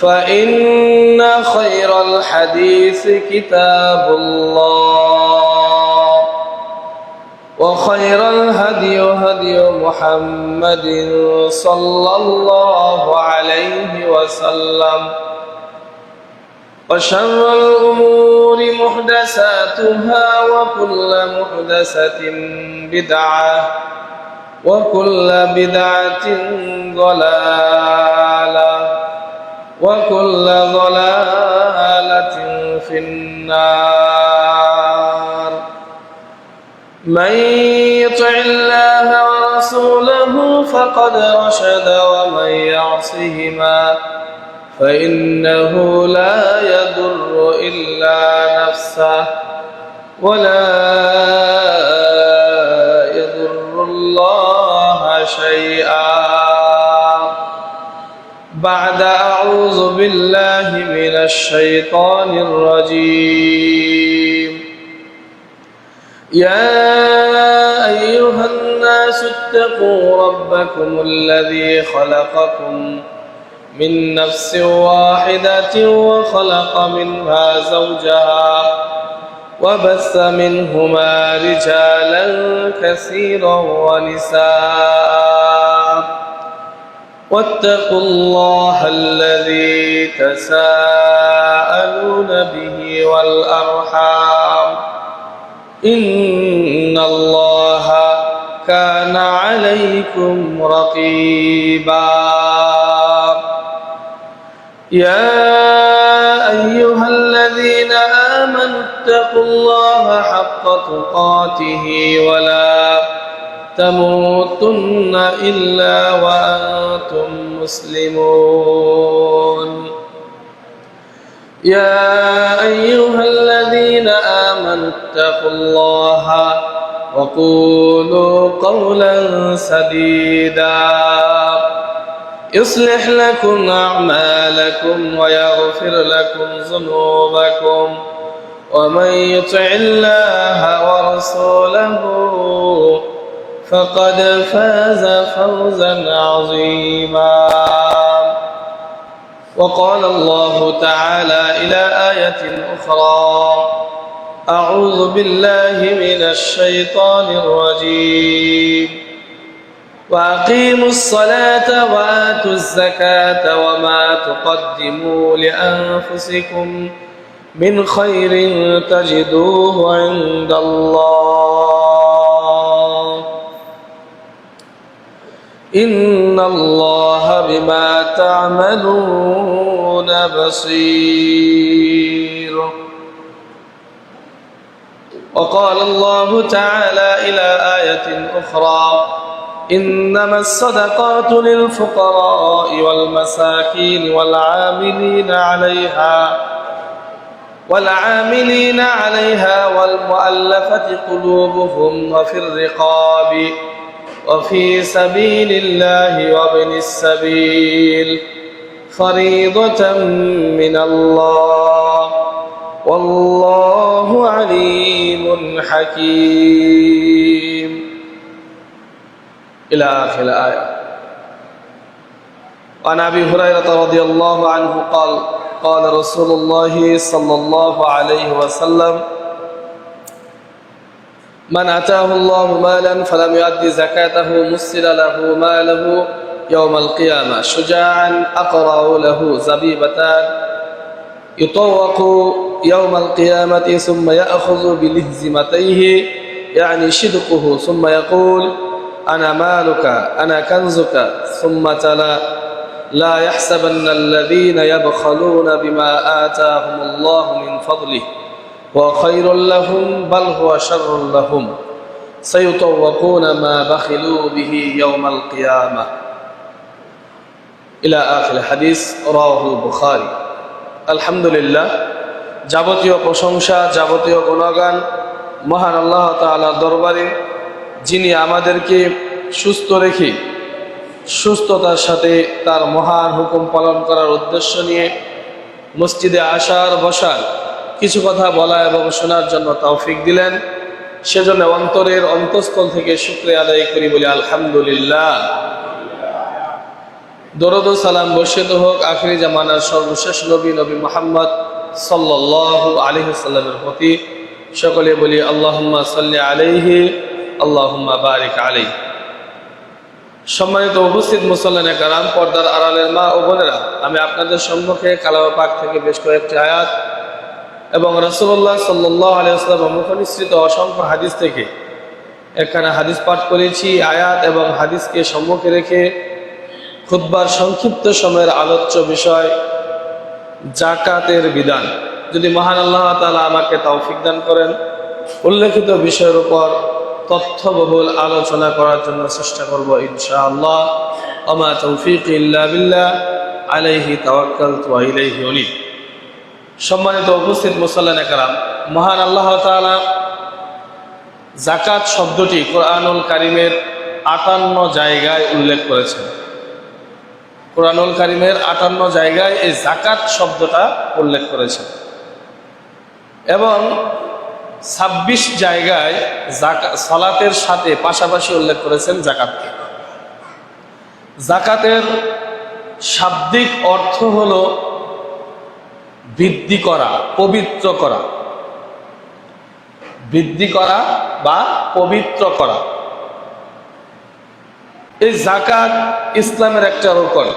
فإن خير الحديث كتاب الله وخير الهدي هدي محمد صلى الله عليه وسلم وشر الأمور محدثاتها وكل محدثة بدعة وكل بدعة ضلالة وكل ضلالة في النار. من يطع الله ورسوله فقد رشد ومن يعصهما فإنه لا يضر إلا نفسه ولا يضر الله شيئا. بعد أعوذ بالله من الشيطان الرجيم. يا أيها الناس اتقوا ربكم الذي خلقكم من نفس واحدة وخلق منها زوجها وبث منهما رجالا كثيرا ونساء واتقوا الله الذي تساءلون به والأرحام إن الله كان عليكم رقيبا. يا أيها الذين آمنوا اتقوا الله حق تقاته ولا تموتن إلا وأنتم مسلمون. يا أيها الذين آمنوا اتقوا الله وقولوا قولا سديدا يصلح لكم أعمالكم ويغفر لكم ذنوبكم ومن يطع الله ورسوله فقد فاز فوزا عظيما. وقال الله تعالى إلى آية أخرى: أعوذ بالله من الشيطان الرجيم. وأقيموا الصلاة وآتوا الزكاة وما تقدموا لأنفسكم من خير تجدوه عند الله إن الله بما تعملون بصير. وقال الله تعالى إلى آية أخرى: إنما الصدقات للفقراء والمساكين والعاملين عليها والمؤلفة قلوبهم وفي الرقاب وفي سبيل الله وابن السبيل فريضة من الله والله عليم حكيم. إلى آخر الآية. وعن أبي هريرة رضي الله عنه قال: قال رسول الله صلى الله عليه وسلم: من أتاه الله مالا فلم يؤد زكاته مثل له ماله يوم القيامة شجاعا أقرأ له زبيبتان يطوق يوم القيامة ثم يأخذ بلهزمتيه يعني شدقه ثم يقول: أنا مالك أنا كنزك ثم تلا: لا يحسبن الذين يبخلون بما آتاهم الله من فضله وخير لهم بل هو شر لهم سيطوقون ما بخلوا به يوم القيامة. إلى آخر الحديث رواه البخاري. الحمد لله, যাবতীয় প্রশংসা যাবতীয় গুণগান মহান আল্লাহ তাআলার দরবারে, যিনি আমাদেরকে সুস্থ রেখে সুস্থতার সাথে তার মহান হুকুম পালন করার উদ্দেশ্য নিয়ে মসজিদে আসার বসার কিছু কথা বলা এবং শোনার জন্য তৌফিক দিলেন। সেজন্য অন্তরের অন্তঃস্থল থেকে শুকরিয়া আদায় করি, বলি আলহামদুলিল্লাহ। দরুদ ও সালাম বর্ষিত হোক আখিরি জামানার সর্বশেষ নবী নবী মুহাম্মদ সাল্লাল্লাহু আলাইহি ওয়াসাল্লামের প্রতি। সকলে বলি আল্লাহুম্মা সাল্লি আলাইহি আল্লাহুম্মা বারিক আলাইহি। সম্মানিত উপস্থিত মুসল্লিনে কারাম, পর্দার আড়ালের মা ও বোনেরা, আমি আপনাদের সম্মুখে কালাম পাক থেকে বেশ কয়েকটি আয়াত এবং রাসূলুল্লাহ সাল্লাল্লাহু আলাইহি ওয়াসাল্লাম মুখনিসৃত অসংখ্য হাদিস থেকে একখানা হাদিস পাঠ করেছি। আয়াত এবং হাদিসকে সম্মুখে রেখে খুতবার সংক্ষিপ্ত সময়ের আলোচ্য বিষয় যাকাতের বিধান। যদি মহান আল্লাহ তাআলা আমাকে তৌফিক দান করেন, উল্লেখিত বিষয়ের উপর তথ্যবহুল আলোচনা করার জন্য চেষ্টা করব ইনশাআল্লাহ। ওমা তৌফিকি ইল্লা বিল্লাহ, আলাইহি তাওয়াক্কালতু ওয়া ইলাইহি উনীব। সম্মানিত উপস্থিত মুসল্লিনে কেরাম, মহান আল্লাহ তাআলা যাকাত শব্দটি কোরআনুল কারীমের ৫৮ জায়গায় উল্লেখ করেছেন। কোরআনুল কারীমের ৫৮ জায়গায় এই যাকাত শব্দটা উল্লেখ করেছেন এবং ২৬ জায়গায় সালাতের সাথে পাশাপাশি উল্লেখ করেছেন যাকাতকে। যাকাতের শাব্দিক অর্থ হলো বৃদ্ধি করা, পবিত্র করা, বৃদ্ধি করা বা পবিত্র করা। এই যাকাত ইসলামের একটা রুকন।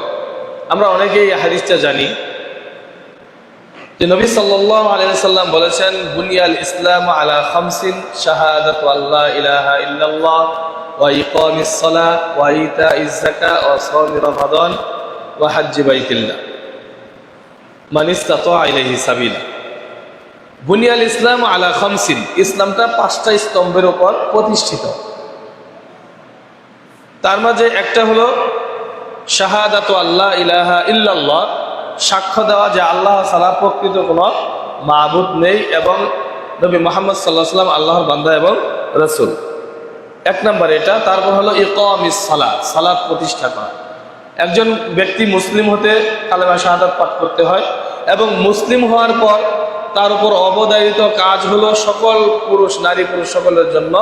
আমরা অনেকেই এই হাদিসটা জানি যে নবী সাল্লাল্লাহু আলাইহি ওয়াসাল্লাম বলেছেন, বুনিয়াল ইসলাম আলা খামসিন, শাহাদাতু আল্লা ইলাহা ইল্লাল্লাহ ওয়া ইকামিস সালাহ ওয়া ইতাইজ যাকাত ওয়া সাওমি রমাদান ওয়া হজ্জি বাইতিল্লাহ মান ইসতাতা ইলাইহি সাবিলা। বুনিয়াল ইসলাম আলা খামসিন, ইসলামটা ৫টা স্তম্ভের উপর প্রতিষ্ঠিত। তার মাঝে একটা হলো শাহাদাতু আল্লা ইলাহা ইল্লাল্লাহ, সাক্ষ্য দেওয়া যে আল্লাহ ছাড়া প্রকৃত কোনো মাবুদ নেই এবং নবী মুহাম্মদ সাল্লাল্লাহু আলাইহি ওয়াসাল্লাম আল্লাহর বান্দা এবং রাসূল। এক নম্বর এটা। তারপর হলো ইকামিস সালাত, সালাত প্রতিষ্ঠা করা। একজন ব্যক্তি মুসলিম হতে কালেমা শাহাদাত পাঠ করতে হয় এবং মুসলিম হওয়ার পর তার উপর অবদায়িত কাজ হলো সকল পুরুষ, নারী পুরুষ সকলের জন্য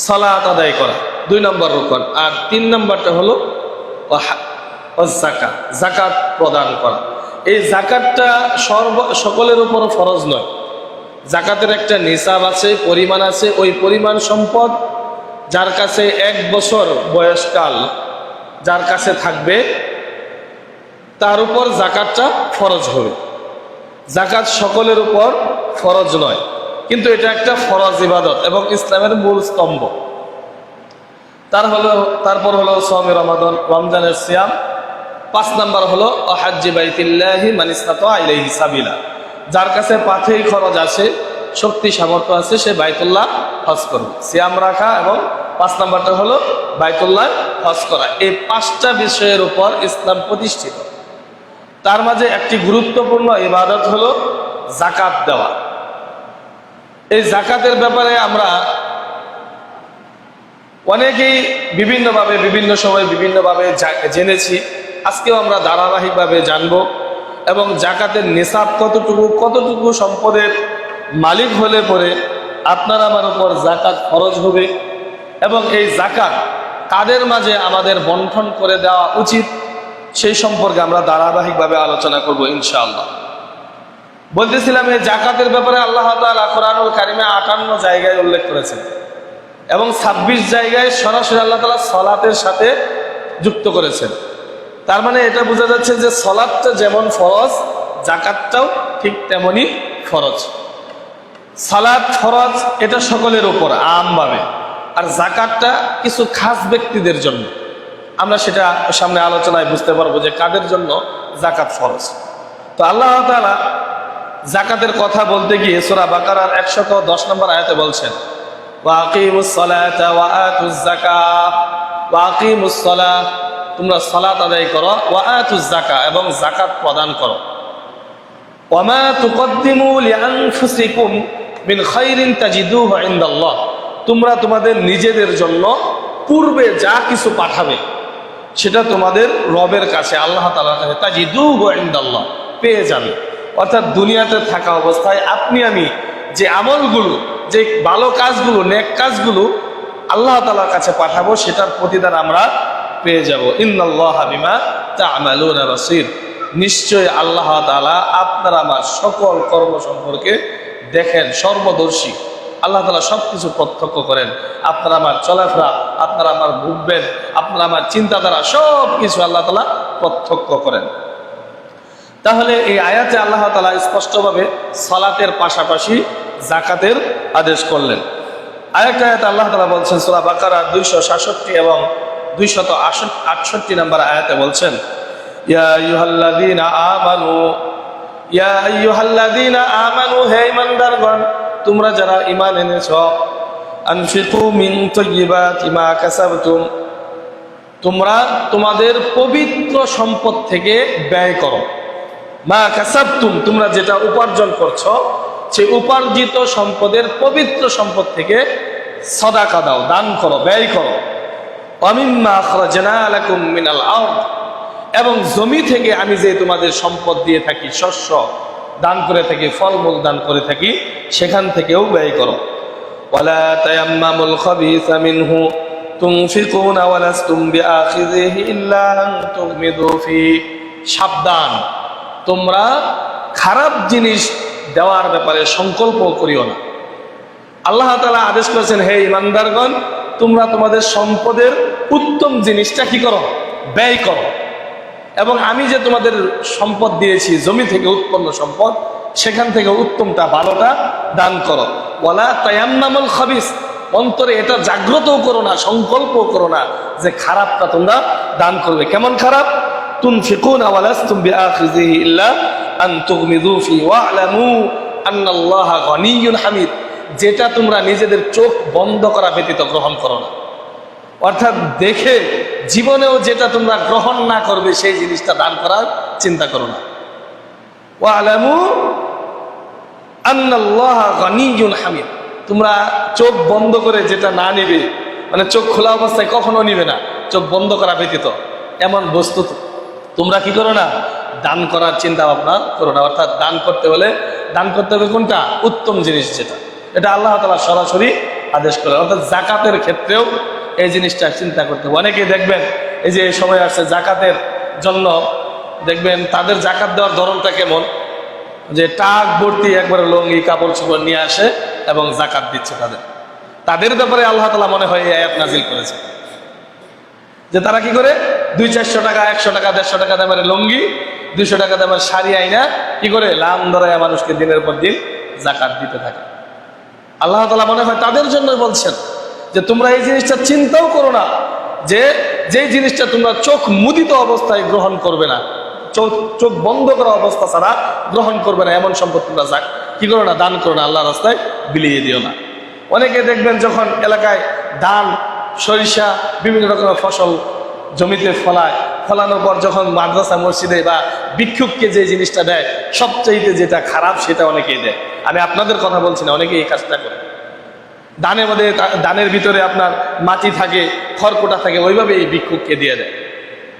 সালাত আদায় করা, ২ নম্বর রুকন। আর ৩ নম্বরটা হলো যাকাত, যাকাত প্রদান করা। এই যাকাতটা সকলের উপর ফরজ নয়। যাকাতের একটা নিসাব আছে, পরিমাণ আছে। ওই পরিমাণ সম্পদ যার কাছে ১ বছর বয়সকাল যার কাছে থাকবে তার উপর যাকাতটা ফরজ হবে। যাকাত সকলের উপর ফরজ নয়, কিন্তু এটা একটা ফরজ ইবাদত এবং ইসলামের মূল স্তম্ভ। তারপর হলো সাওমে রমাদান, রমজানের সিয়াম। ৫ নম্বর হলো হজ্জি বাইতিল্লাহি মান ইসতাতা ইলাইহি সাবিলা, যার কাছে পাথেয় খরচ আছে, শক্তি সামর্থ্য আছে, সে বাইতুল্লাহ হজ করবে। সিয়াম রাখা এবং ৫ নম্বরটা হলো বাইতুল্লাহ হজ করা। এই ৫টা বিষয়ের উপর ইসলাম প্রতিষ্ঠিত। তার মাঝে একটি গুরুত্বপূর্ণ ইবাদত হলো যাকাত দেওয়া। এই যাকাতের ব্যাপারে আমরা অনেকেই বিভিন্নভাবে বিভিন্ন সময় বিভিন্নভাবে জেনেছি। আজকেও আমরা ধারাবাহিকভাবে জানব এবং যাকাতের নিসাব কতটুকু সম্পদের মালিক হলে পরে আপনার আমার উপর যাকাত খরচ হবে এবং এই যাকাত কাদের মাঝে আমাদের বন্টন করে দেওয়া উচিত সেই সম্পর্কে আমরা ধারাবাহিকভাবে আলোচনা করব ইনশাআল্লাহ। বলতেছিলাম এই যাকাতের ব্যাপারে আল্লাহ তাআলা কোরআনুল কারীমে ৫৮ জায়গায় উল্লেখ করেছেন এবং ২৬ জায়গায় সরাসরি আল্লাহ তাআলা সালাতের সাথে যুক্ত করেছেন। তার মানে এটা বোঝা যাচ্ছে যে সালাতটা যেমন ফরজ, যাকাতটাও ঠিক তেমনই ফরজ। সালাত ফরজ, এটা সকলের উপর আমভাবে, আর যাকাতটা কিছু খাস ব্যক্তিদের জন্য। আমরা সেটা সামনে আলোচনায় বুঝতে পারবো যে কাদের জন্য যাকাত ফরজ। তো আল্লাহ তাআলা যাকাতের কথা বলতে গিয়ে সূরা বাকারার ১১০ নম্বর আয়াতে বলছেন, ওয়া আকিমুস সালাতা ওয়া আতুজ যাকাত, ওয়া আকিমুস সালাহ, তোমরা সালাত আদায় করো, ওয়া আতুজ যাকাত, এবং যাকাত প্রদান করো। ওয়া মা তুকদ্দিমু লিআনফুসিকুম মিন খাইরিন তাজিদুহু ইনদাল্লাহ, তোমরা তোমাদের নিজেদের জন্য পূর্বে যা কিছু পাঠাবে সেটা তোমাদের রবের কাছে, আল্লাহ তাআলার কাছে, তাজিদুহু ইনদাল্লাহ, পেয়ে যাবে। অর্থাৎ দুনিয়াতে থাকা অবস্থায় আপনি আমি যে আমলগুলো, যে ভালো কাজগুলো, নেক কাজগুলো আল্লাহ তাআলার কাছে পাঠাবো, সেটার প্রতিদান আমরা পেয়ে যাব। ইন্নাল্লাহা বিমা তা'মালুনা বাসীর, নিশ্চয় আল্লাহ তাআলা আপনার আমার সকল কর্ম সম্পর্কে দেখেন, সর্বদর্শী। আল্লাহ তাআলা সবকিছু প্রত্যক্ষ করেন। আপনার আমার চলাফেরা, আপনার আমার মুভমেন্ট, আপনার আমার চিন্তাধারা সব কিছু আল্লাহ তাআলা প্রত্যক্ষ করেন। তাহলে এই আয়াতে আল্লাহ তাআলা স্পষ্টভাবে সালাতের পাশাপাশি যাকাতের আদেশ করলেন। আরেকটা আয়াতে আল্লাহ তাআলা বলছেন, সূরা বাকারা 266 এবং 268 নম্বর আয়াতে বলছেন, ইয়া আইয়ুহাল্লাযীনা আমানু, ইয়া আইয়ুহাল্লাযীনা আমানু, হে ঈমানদারগণ, তোমরা যারা ঈমান এনেছো, আনফিকু মিন তাইয়্যিবাতি মা কাসাবতুম, তোমরা তোমাদের পবিত্র সম্পদ থেকে ব্যয় করো। মা কাসাবতুম, তোমরা যেটা উপার্জন করছো, সেই উপার্জিত সম্পদের পবিত্র সম্পদ থেকে সাদাকা দাও, দান করো, ব্যয় করো। ওয়া মিম্মা আখরাজনা লাকুম মিনাল আরদ, এবং জমি থেকে আমি যে তোমাদের সম্পদ দিয়ে থাকি, শস্য দান করে থাকি, ফলমূল দান করে থাকি, সেখান থেকেও ব্যয় করো। ওয়ালা তায়াম্মামুল খাবিসা মিনহু তুনফিকুনা ওয়া লাস্তুম বিআখিযিহি ইল্লা আন তুগমিদু ফি, সাবধান, তোমরা খারাপ জিনিস দেওয়ার ব্যাপারে সংকল্প করিও না। আল্লাহ তাআলা আদেশ করেছেন, হে ঈমানদারগণ, তোমরা তোমাদের সম্পদের উত্তম জিনিসটা কি করো? ব্যয় করো। এবং আমি যে তোমাদের সম্পদ দিয়েছি, জমি থেকে উৎপন্ন সম্পদ, সেখান থেকে উত্তমটা, ভালোটা দান করো। ওয়ালা তায়াম্মামুল খাবিস, অন্তরে এটা জাগ্রতও করো না, সংকল্পও করো না যে খারাপটা তোমরা দান করবে। কেমন খারাপ? তুনফিকুনা ওয়া লাস্তুম বিআখিযিহি ইল্লা আন তুগমিদু ফি ওয়া'লামু আন্নাল্লাহা গনিয়্যুন হামিদ, যেটা তোমরা নিজেদের চোখ বন্ধ করা ব্যতীত গ্রহণ করো না। অর্থাৎ দেখে জীবনেও যেটা তোমরা গ্রহণ না করবে, সেই জিনিসটা দান করার চিন্তা করো না। ওয়া'লামু আন্নাল্লাহা গনিয়্যুন হামিদ, তোমরা চোখ বন্ধ করে যেটা না নিবে, মানে চোখ খোলা অবস্থায় কখনো নিবে না, চোখ বন্ধ করা ব্যতীত, এমন বস্তু তোমরা কি করো না? দান করার চিন্তা ভাবনা করো না। অর্থাৎ দান করতে হলে দান করতে হবে কোনটা? উত্তম জিনিস যেটা, এটা আল্লাহ তাআলা সরাসরি আদেশ করে। অর্থাৎ যাকাতের ক্ষেত্রেও এই জিনিসটা চিন্তা করতে হবে। অনেকেই দেখবেন এই যে সময় আসছে যাকাতের জন্য, দেখবেন তাদের যাকাত দেওয়ার ধরনটা কেমন, যে টাক ভর্তি একবারে লঙ্গি কাপড় চোপড় নিয়ে আসে এবং যাকাত দিচ্ছে। তাদের ব্যাপারে আল্লাহ তাআলা মনে হয় এই আয়াত নাজিল করেছে, যে তারা কি করে 200-400 টাকা, 100 টাকা, 150 টাকা দামের লুঙ্গি, 200 টাকা দামের শাড়ি আইনা কি করে লাম ধরায় মানুষকে দিনের পর দিন যাকাত দিতে থাকে। আল্লাহ তাআলা মনে হয় তাদের জন্য বলছেন যে তোমরা এই জিনিসটা চিন্তাও করো না, যে যেই জিনিসটা তোমরা চোখ মুদিত অবস্থায় গ্রহণ করবে না, চোখ বন্ধ করা অবস্থা ছাড়া গ্রহণ করবে না, এমন সম্পদ তোমরা কি করো না? দান করো না, আল্লাহ রাস্তায় বিলিয়ে দিও না। অনেকে দেখবেন যখন এলাকায় ধান, সরিষা, বিভিন্ন রকমের ফসল জমিতে ফলানোর পর যখন মাদ্রাসা, মসজিদে বা ভিক্ষুককে যে জিনিসটা দেয়, সবচাইতে যেটা খারাপ সেটা অনেকেই দেয়। আমি আপনাদের কথা বলছি না, অনেকেই এই কাজটা করে। দানের মধ্যে, দানের ভিতরে আপনার মাটি থাকে, খড়কুটা থাকে, ওইভাবে এই ভিক্ষুককে দিয়ে দেয়।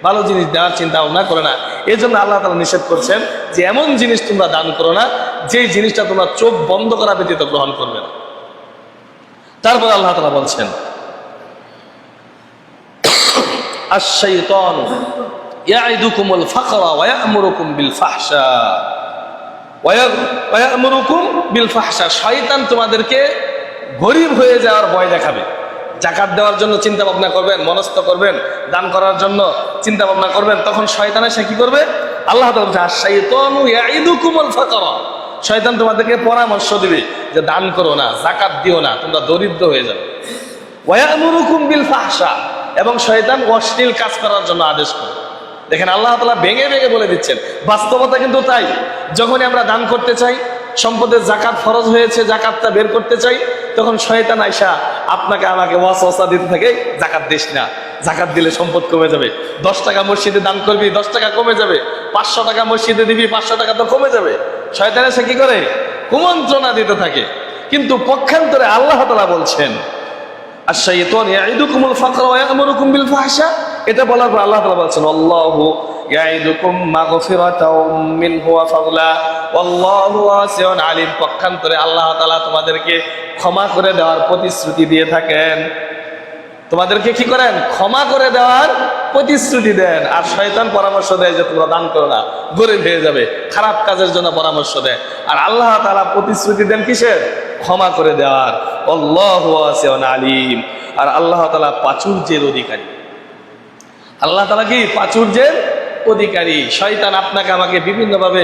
ভালো জিনিস দেওয়ার চিন্তা ভাবনা করে না। এই জন্য আল্লাহ তাআলা নিষেধ করছেন যে এমন জিনিস তোমরা দান করো না যেই জিনিসটা তোমরা চোখ বন্ধ করা ব্যতীত গ্রহণ করবে না। তারপর আল্লাহ তাআলা বলছেন, আশ-শাইতানু ইয়া'iদুকুমুল ফাকরা ওয়া ইয়া'মুরুকুম বিল ফাহশা ওয়া ইয়া'মুরুকুম বিল ফাহশা, শয়তান তোমাদেরকে গরীব হয়ে যাওয়ার ভয় দেখাবে। যাকাত দেওয়ার জন্য চিন্তা ভাবনা করবেন, মনস্থ করবেন, দান করার জন্য চিন্তা ভাবনা করবেন, তখন শয়তান এসে কি করবে? আল্লাহ তাআলা বলছেন, আশ-শাইতানু ইয়া'iদুকুমুল ফাকরা, শয়তান তোমাদেরকে পরামর্শ দিবে যে দান করো না, যাকাত দিও না, তোমরা দরিদ্র হয়ে যাবে। ওয়া ইয়া'মুরুকুম বিল ফাহশা, এবং শয়তান অশ্লীল কাজ করার জন্য আদেশ করে। দেখেন আল্লাহ তাআলা ভেঙে ভেঙে বলে দিচ্ছেন। বাস্তবতা কিন্তু তাই। যখনই আমরা দান করতে চাই, সম্পদের যাকাত ফরজ হয়েছে, যাকাতটা বের করতে চাই, তখন শয়তান আইসা আপনাকে আমাকে ওয়াসওয়াসা দিতে থাকে, যাকাত দিস না, যাকাত দিলে সম্পদ কমে যাবে, 10 টাকা মসজিদে দান করবি, 10 টাকা কমে যাবে, 500 টাকা মসজিদে দিবি, 500 টাকা তো কমে যাবে। শয়তান এসে কি করে? কুমন্ত্রণা দিতে থাকে। কিন্তু পক্ষান্তরে আল্লাহ তাআলা বলছেন, আশ-শাইতানু ইয়া'iদুকুমুল ফাকরা ওয়া ইয়া'মুরুকুম বিল ফাহশা, এটা বলার পর আল্লাহ তাআলা বলছেন, আল্লাহু ইয়া'iদুকুম মাগফিরাতাও মিনহু ওয়া ফাদলা ওয়াল্লাহু ওয়াসিউন আলিম, পক্ষান্তরে আল্লাহ তাআলা তোমাদেরকে ক্ষমা করে দেওয়ার প্রতিশ্রুতি দিয়ে থাকেন। তোমাদেরকে কি করেন? ক্ষমা করে দেওয়ার প্রতিশ্রুতি দেন, আর শয়তান পরামর্শ দেয় যে তোমরা দান করো না, গরিব হয়ে যাবে, খারাপ কাজের জন্য পরামর্শ দেয়। আর আল্লাহ তাআলা প্রতিশ্রুতি দেন কিসের? ক্ষমা করে দেওয়ার। আল্লাহু ওয়াসিউন আলিম। আর আল্লাহ তাআলা প্রাচুর্যের অধিকারী। আল্লাহ তাআলা কি? প্রাচুর্যের অধিকারী। শয়তান আপনাকে আমাকে বিভিন্নভাবে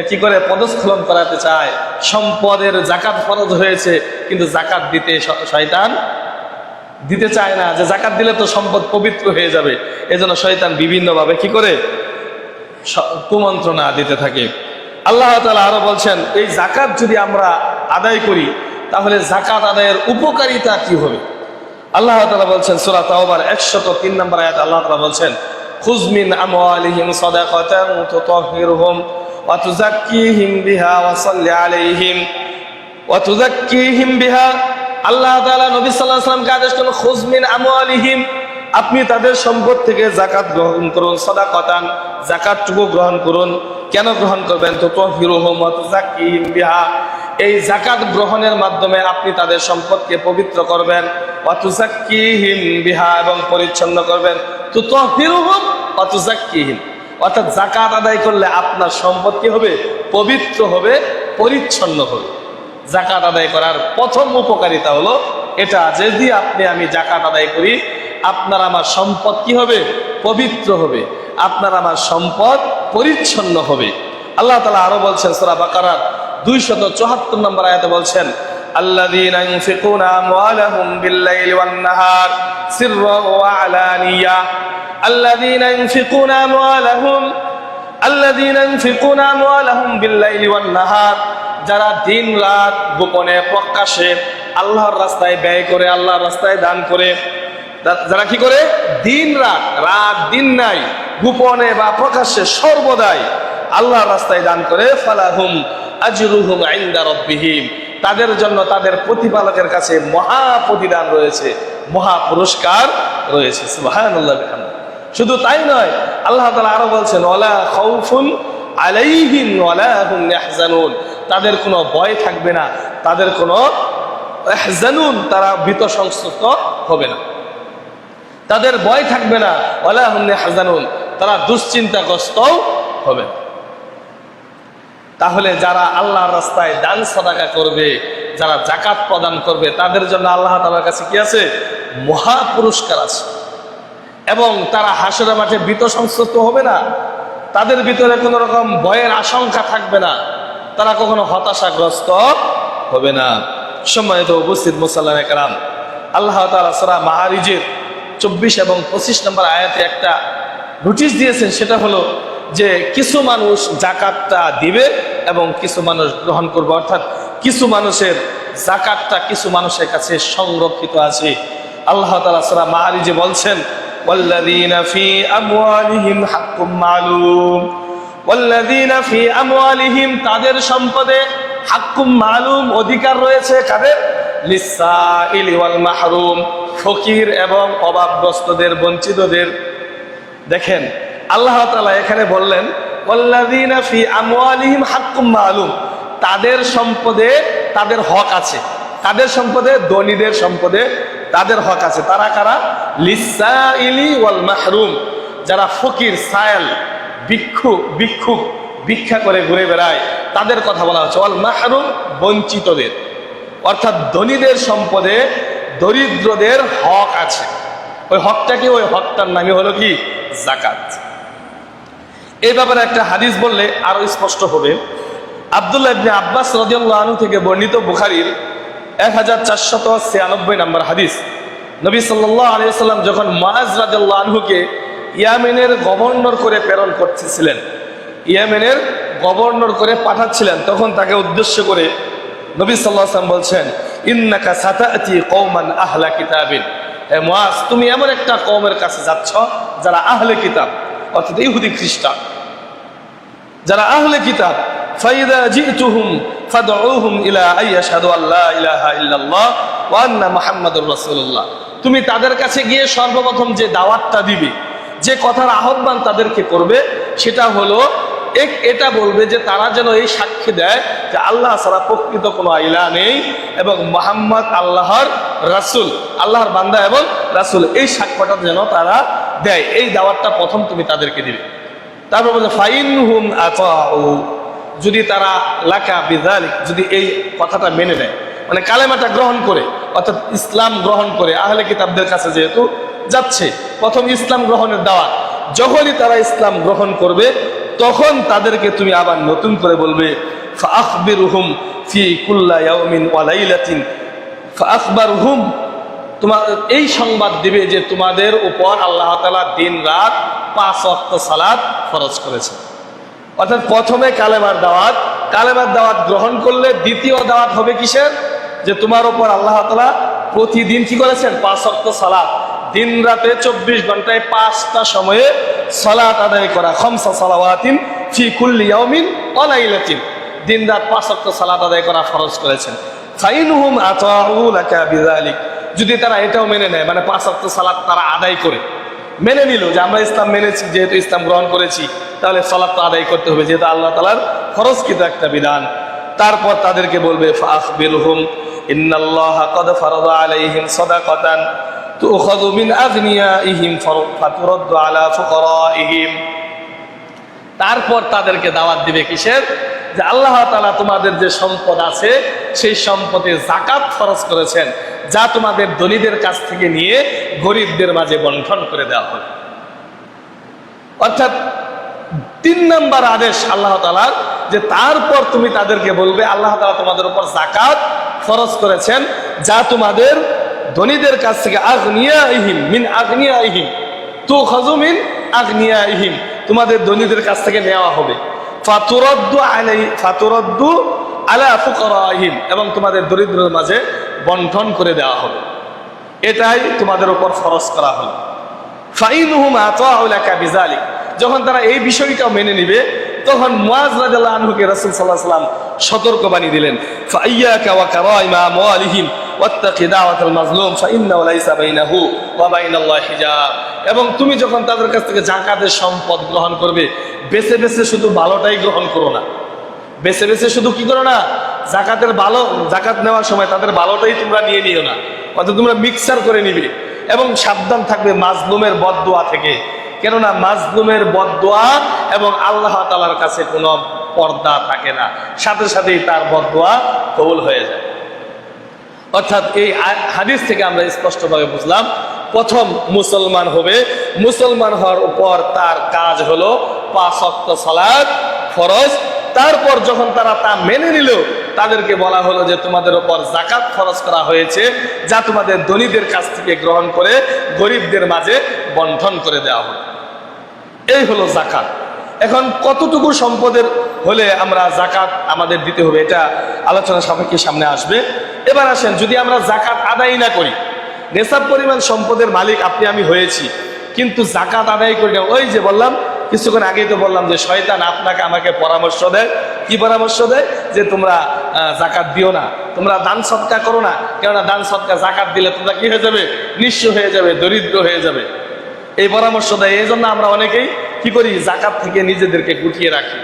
কি করে পদস্খলন করাতে চায়। সম্পদের যাকাত ফরজ হয়েছে, কিন্তু যাকাত দিতে শয়তান দিতে চায় না, যে যাকাত দিলে তো সম্পদ পবিত্র হয়ে যাবে। এজন্য শয়তান বিভিন্নভাবে কি করে? কুমন্ত্রণা দিতে থাকে। আল্লাহ তাআলা আরো বলছেন, এই যাকাত যদি আমরা আদায় করি তাহলে যাকাত আদায়ের উপকারিতা কি হবে? আল্লাহ তাআলা বলছেন সূরা তাওবার 103 নম্বর আয়াত, আল্লাহ তাআলা বলছেন, খুয মিন আমওয়ালিহিম সাদাকাতান তুতাহহিরুহুম ওয়া তুযাক্কিহিম বিহা ওয়া সাল্লি আলাইহিম ওয়া তুযাক্কিহিম বিহা। আল্লাহ তাআলা নবী সাল্লাল্লাহু আলাইহি ওয়াসাল্লামকে আদেশ করলেন, খুয মিন আমওয়ালিহিম, আপনি তাদের সম্পদ থেকে যাকাত গ্রহণ করুন, সাদাকাতান, যাকাতটুকু গ্রহণ করুন। কেন গ্রহণ করবেন? তুতাহহিরুহুম ওয়া তুযাক্কিহিম বিহা, এই যাকাত গ্রহণের মাধ্যমে আপনি তাদের সম্পদকে পবিত্র করবেন। ওয়া তুযাক্কিহিম বিহা, এবং পরিচ্ছন্ন করবেন। তুতাহহিরুহুম ওয়া তুযাক্কিহিম, অর্থাৎ যাকাত আদায় করলে আপনার সম্পদ কি হবে? পবিত্র হবে, পরিচ্ছন্ন হবে। যাকাত আদায় করার প্রথম উপকারিতা হলো এটা, যদি আমি যাকাত আদায় করি, আপনার আমার সম্পদ কি হবে? পবিত্র হবে, আপনার আমার সম্পদ পরিচ্ছন্ন হবে। আল্লাহ তাআলা আরো বলছেন সূরা বাকারার 274 নম্বর আয়াতে বলছেন, আল্লাযীনা ইউনফিকুনা আমওয়ালাহুম বিল-লাইলি ওয়ান-নাহার সিররান ওয়া আলানিয়া। আল্লাযীনা ইউনফিকুনা আমওয়ালাহুম বিল-লাইলি ওয়ান-নাহার, যারা দিন রাত গোপনে প্রকাশ্যে আল্লাহর রাস্তায় ব্যয় করে, আল্লাহর রাস্তায় দান করে, যারা কি করে? দিন রাত, রাত দিন নাই, গোপনে বা প্রকাশ্যে সর্বদাই আল্লাহর রাস্তায় দান করে, ফালাহুম আজরুহুম ইনদা রাব্বিহিম, তাদের জন্য তাদের প্রতিপালকের কাছে মহা প্রতিদান রয়েছে, মহা পুরস্কার রয়েছে। সুবহানাল্লাহ বিহামদিহি। শুধু তাই নয়, আল্লাহ তাআলা আরো বলছেন, ওয়ালা খাউফুন আলাইহিম ওয়ালা হুম ইয়াহজানুন, তাদের কোনো ভয় থাকবে না, তাদের কোনো ইয়াহজানুন, তারা ভীত সংস্তুত হবে না, তাদের ভয় থাকবে না, ওয়ালা হুম ইয়াহজানুন, তারা দুশ্চিন্তাগ্রস্ত হবে না। তাহলে যারা আল্লাহর রাস্তায় দান সাদাকা করবে, যারা যাকাত প্রদান করবে, তাদের জন্য আল্লাহ তাআলার কাছে কি আছে? মহা পুরস্কার আছে। এবং তারা হাসরের মাঠে ভীত সংস্তুত হবে না, তাদের ভিতরে কোনো রকম ভয়ের আশঙ্কা থাকবে না, তারা কখনো হতাশাগ্রস্ত হবে না। সম্মানিত উপস্থিত মুসল্লিয়ানে কেরাম, আল্লাহ তাআলা সূরা মাআরিজের 24 এবং 25 নম্বর আয়াতে একটা নোটিশ দিয়েছেন, সেটা হলো যে কিছু মানুষ যাকাতটা দিবে এবং কিছু মানুষ গ্রহণ করবে, অর্থাৎ কিছু মানুষের যাকাতটা কিছু মানুষের কাছে সংরক্ষিত আছে। আল্লাহ তাআলা সূরা মাআরিজে বলছেন, ওয়াল্লাযীনা ফী আমওয়ালিহিম হাক্কুম মা'লুম, ওয়াল্লাযীনা ফী আমওয়ালিহিম, তাদের সম্পদে হাক্কুম মা'লুম, অধিকার রয়েছে কাদের? লিসসাইলি ওয়াল মাহরুম, ফকির এবং অভাবগ্রস্তদের, বঞ্চিতদের। দেখেন আল্লাহ তাআলা এখানে বললেন, ওয়াল্লাযীনা ফী আমওয়ালিহিম হাক্কুম মা'লুম, তাদের সম্পদে তাদের হক আছে, তাদের সম্পদে, ধনীদের সম্পদে তাদের হক আছে। তারা কারা? লিসসাইলি ওয়াল মাহরুম, যারা ফকির, সায়েল, ভিক্ষুক, ভিক্ষা করে ঘুরে বেড়ায়, তাদের কথা বলা হচ্ছে। ওয়াল মাহরুম, বঞ্চিতদের, অর্থাৎ ধনীদের সম্পদে দরিদ্রদের হক আছে। ওই হকটা কি? ওই হকটার নামই হলো কি? যাকাত। এই ব্যাপারে একটা হাদিস বললে আরো স্পষ্ট হবে। আব্দুল্লাহ ইবনে আব্বাস রাদিয়াল্লাহু আনহু থেকে বর্ণিত, বুখারীর 1496 নম্বর হাদিস, নবী সাল্লাল্লাহু আলাইহি ওয়াসাল্লাম যখন মুআজ রাদিয়াল্লাহু আনহুকে ইয়েমেনের গভর্নর করে প্রেরণ করতেছিলেন, ইয়েমেনের গভর্নর করে পাঠাচ্ছিলেন, তখন তাকে উদ্দেশ্য করে নবী সাল্লাল্লাহু আলাইহি ওয়াসাল্লাম বলছেন, ইন্নাকা সাতাতি কওমান আহলা কিতাবিন, হে মুআজ, তুমি এমন একটা কওমের কাছে যাচ্ছ যারা আহলে কিতাব, অর্থাৎ ইহুদি খ্রিস্টান, যারা আহলে কিতাব। ফাইদা জিতুহুম ফাদউহুম ইলা আইয়াশহাদু আল্লা ইলাহা ইল্লাল্লাহ ওয়া আন্না মুহাম্মাদুর রাসূলুল্লাহ, তুমি তাদের কাছে গিয়ে সর্বপ্রথম যে দাওয়াতটা দিবে, যে কথার আহ্বান তাদেরকে করবে, সেটা হলো এটা বলবে যে তারা যেন এই সাক্ষী দেয় যে আল্লাহ ছাড়া প্রকৃত কোনো ইলাহ নেই এবং মুহাম্মদ আল্লাহর রাসূল, আল্লাহর বান্দা এবং রাসূল, এই সাক্ষ্যটা যেন তারা দেয়, এই দাওয়াতটা প্রথম তুমি তাদেরকে দিবে। তারপর বলছে ফাইনহুম আতাউ, যদি তারা লাকা বিযালিক, যদি এই কথাটা মেনে নেয়, মানে কালেমাটা গ্রহণ করে, অর্থাৎ ইসলাম গ্রহণ করে, আহলে কিতাবদের কাছে যেহেতু যাচ্ছে, প্রথম ইসলাম গ্রহণের দাওয়াত, যখনই তারা ইসলাম গ্রহণ করবে তখন তাদেরকে তুমি আবার নতুন করে বলবে ফাআখবিরহুম ফি কুল্লা ইয়াউমিন ওয়া লাইলাতিন, ফাআখবারহুম, তোমার এই সংবাদ দিবে যে তোমাদের উপর আল্লাহ তাআলা দিন রাত 5 ওয়াক্ত সালাত ফরজ করেছে। অর্থাৎ প্রথমে কালেমার দাওয়াত গ্রহণ করলে দ্বিতীয় দাওয়াত হবে কিসের? যে তোমার উপর আল্লাহ তাআলা প্রতিদিন কি করেছেন? 5 ওয়াক্ত সালাত, দিন রাতে 24 ঘন্টায় 5টা সময়ে সালাত আদায় করা, খামসা সালাওয়াতিন ফি কুল্লি ইয়াউমিন ওয়া লাইলাতিন, দিন রাত 5 ওয়াক্ত সালাত আদায় করা ফরজ করেছেন। ফাইনহুম আতাউ লাকা বিযালিক, যদি তারা এটাও মেনে নেয়, মানে 5 ওয়াক্ত সালাত তারা আদায় করে মেনে নিল যে আমরা ইসলাম মেনেছি, যেহেতু ইসলাম গ্রহণ করেছি তাহলে সালাত তো আদায় করতে হবে, যেহেতু আল্লাহ তাআলার ফরজকৃত একটা বিধান। তারপর তাদেরকে বলবে ফাআখবিরহুম ইন্নাল্লাহা ক্বাদ ফারাদা আলাইহিম সাদাকাতান তুখাযু মিন আগনিয়াইহিম ফাতুরাদ্দু আলা ফুকারাইহিম। তারপর তাদেরকে দাওয়াত দিবে কিসের? যে আল্লাহ তাআলা তোমাদের যে সম্পদ আছে সেই সম্পদে যাকাত ফরজ করেছেন, যা তোমাদের ধনীদের কাছ থেকে নিয়ে গরিবদের মাঝে বন্টন করে দেওয়া হবে। অর্থাৎ 3 নম্বর আদেশ আল্লাহ তাআলার, যে তারপর তুমি তাদেরকে বলবে আল্লাহ তাআলা তোমাদের উপর যাকাত ফরজ করেছেন, যা তোমাদের ধনীদের কাছ থেকে আগনিয়াইহিম মিন আগনিয়াইহিম তুখাযু মিন আগনিয়াইহিম, তোমাদের ধনীদের কাছ থেকে নেওয়া হবে, ফাতুরাদ্দু আলা ফুকারাইহিম, এবং তোমাদের দরিদ্রদের মাঝে বন্টন করে দেওয়া হবে। এটাই তোমাদের উপর ফরজ করা হলো। ফাইনহুম আতাউ লাকা বিযালিক, যখন তারা এই বিষয়টাও মেনে নিবে তখন মুয়াজ রাদিয়াল্লাহু আনহুকে রাসূল সাল্লাল্লাহু আলাইহি ওয়াসাল্লাম সতর্কবাণী দিলেন, ফাইয়াকা ওয়া কারাইমা আমওয়ালিহিম ওয়াত্তাকি দাওয়াতাল মাজলুম ফাইন্নাহু লাইসা বাইনাহু ওয়া বাইনাল্লাহি হিজাব। এবং তুমি যখন তাদের কাছ থেকে যাকাতের সম্পদ গ্রহণ করবে, বেছে বেছে শুধু ভালোটাই গ্রহণ করো না, বেছে বেছে শুধু কি করো না, যাকাত নেওয়ার সময় তাদের ভালোটাই তোমরা নিয়ে নিও না, অর্থাৎ তোমরা মিক্সার করে নিবে। এবং সাবধান থাকবে মাজলুমের বদদোয়া থেকে, কেননা মাজলুমের বদদোয়া এবং আল্লাহ তাআলার কাছে কোনো পর্দা থাকে না, সাথে সাথেই তার বদদোয়া কবুল হয়ে যায়। অর্থাৎ এই হাদিস থেকে আমরা স্পষ্টভাবে বুঝলাম, প্রথম মুসলমান হবে, মুসলমান হওয়ার উপর তার কাজ হলো 5 ওয়াক্ত সালাত ফরজ। তারপর যখন তারা তা মেনে নিল, তাদেরকে বলা হলো যে তোমাদের উপর যাকাত ফরজ করা হয়েছে, যা তোমাদের ধনীদের কাছ থেকে গ্রহণ করে গরিবদের মাঝে বন্টন করে দেওয়া হবে। এই হলো যাকাত। এখন কতটুকু সম্পদের হলে আমরা যাকাত আমাদের দিতে হবে, এটা আলোচনা সাপেক্ষে সামনে আসবে। এবার আসেন, যদি আমরা যাকাত আদায় না করি, নেশাব পরিমাণ সম্পদের মালিক আপনি আমি হয়েছি, কিন্তু যাকাত আদায় করি না, ওই যে বললাম কিছুক্ষণ আগেই তো বললাম যে শয়তান আপনাকে আমাকে পরামর্শ দেয়, কি পরামর্শ দেয়? যে তোমরা যাকাত দিও না, তোমরা দান সদকা করো না, কেননা দান সদকা যাকাত দিলে তোমরা কি হয়ে যাবে? নিঃস্ব হয়ে যাবে, দরিদ্র হয়ে যাবে, এই পরামর্শ দেয়। এই জন্য আমরা অনেকেই কি করি? যাকাত থেকে নিজেদেরকে গুটিয়ে রাখি।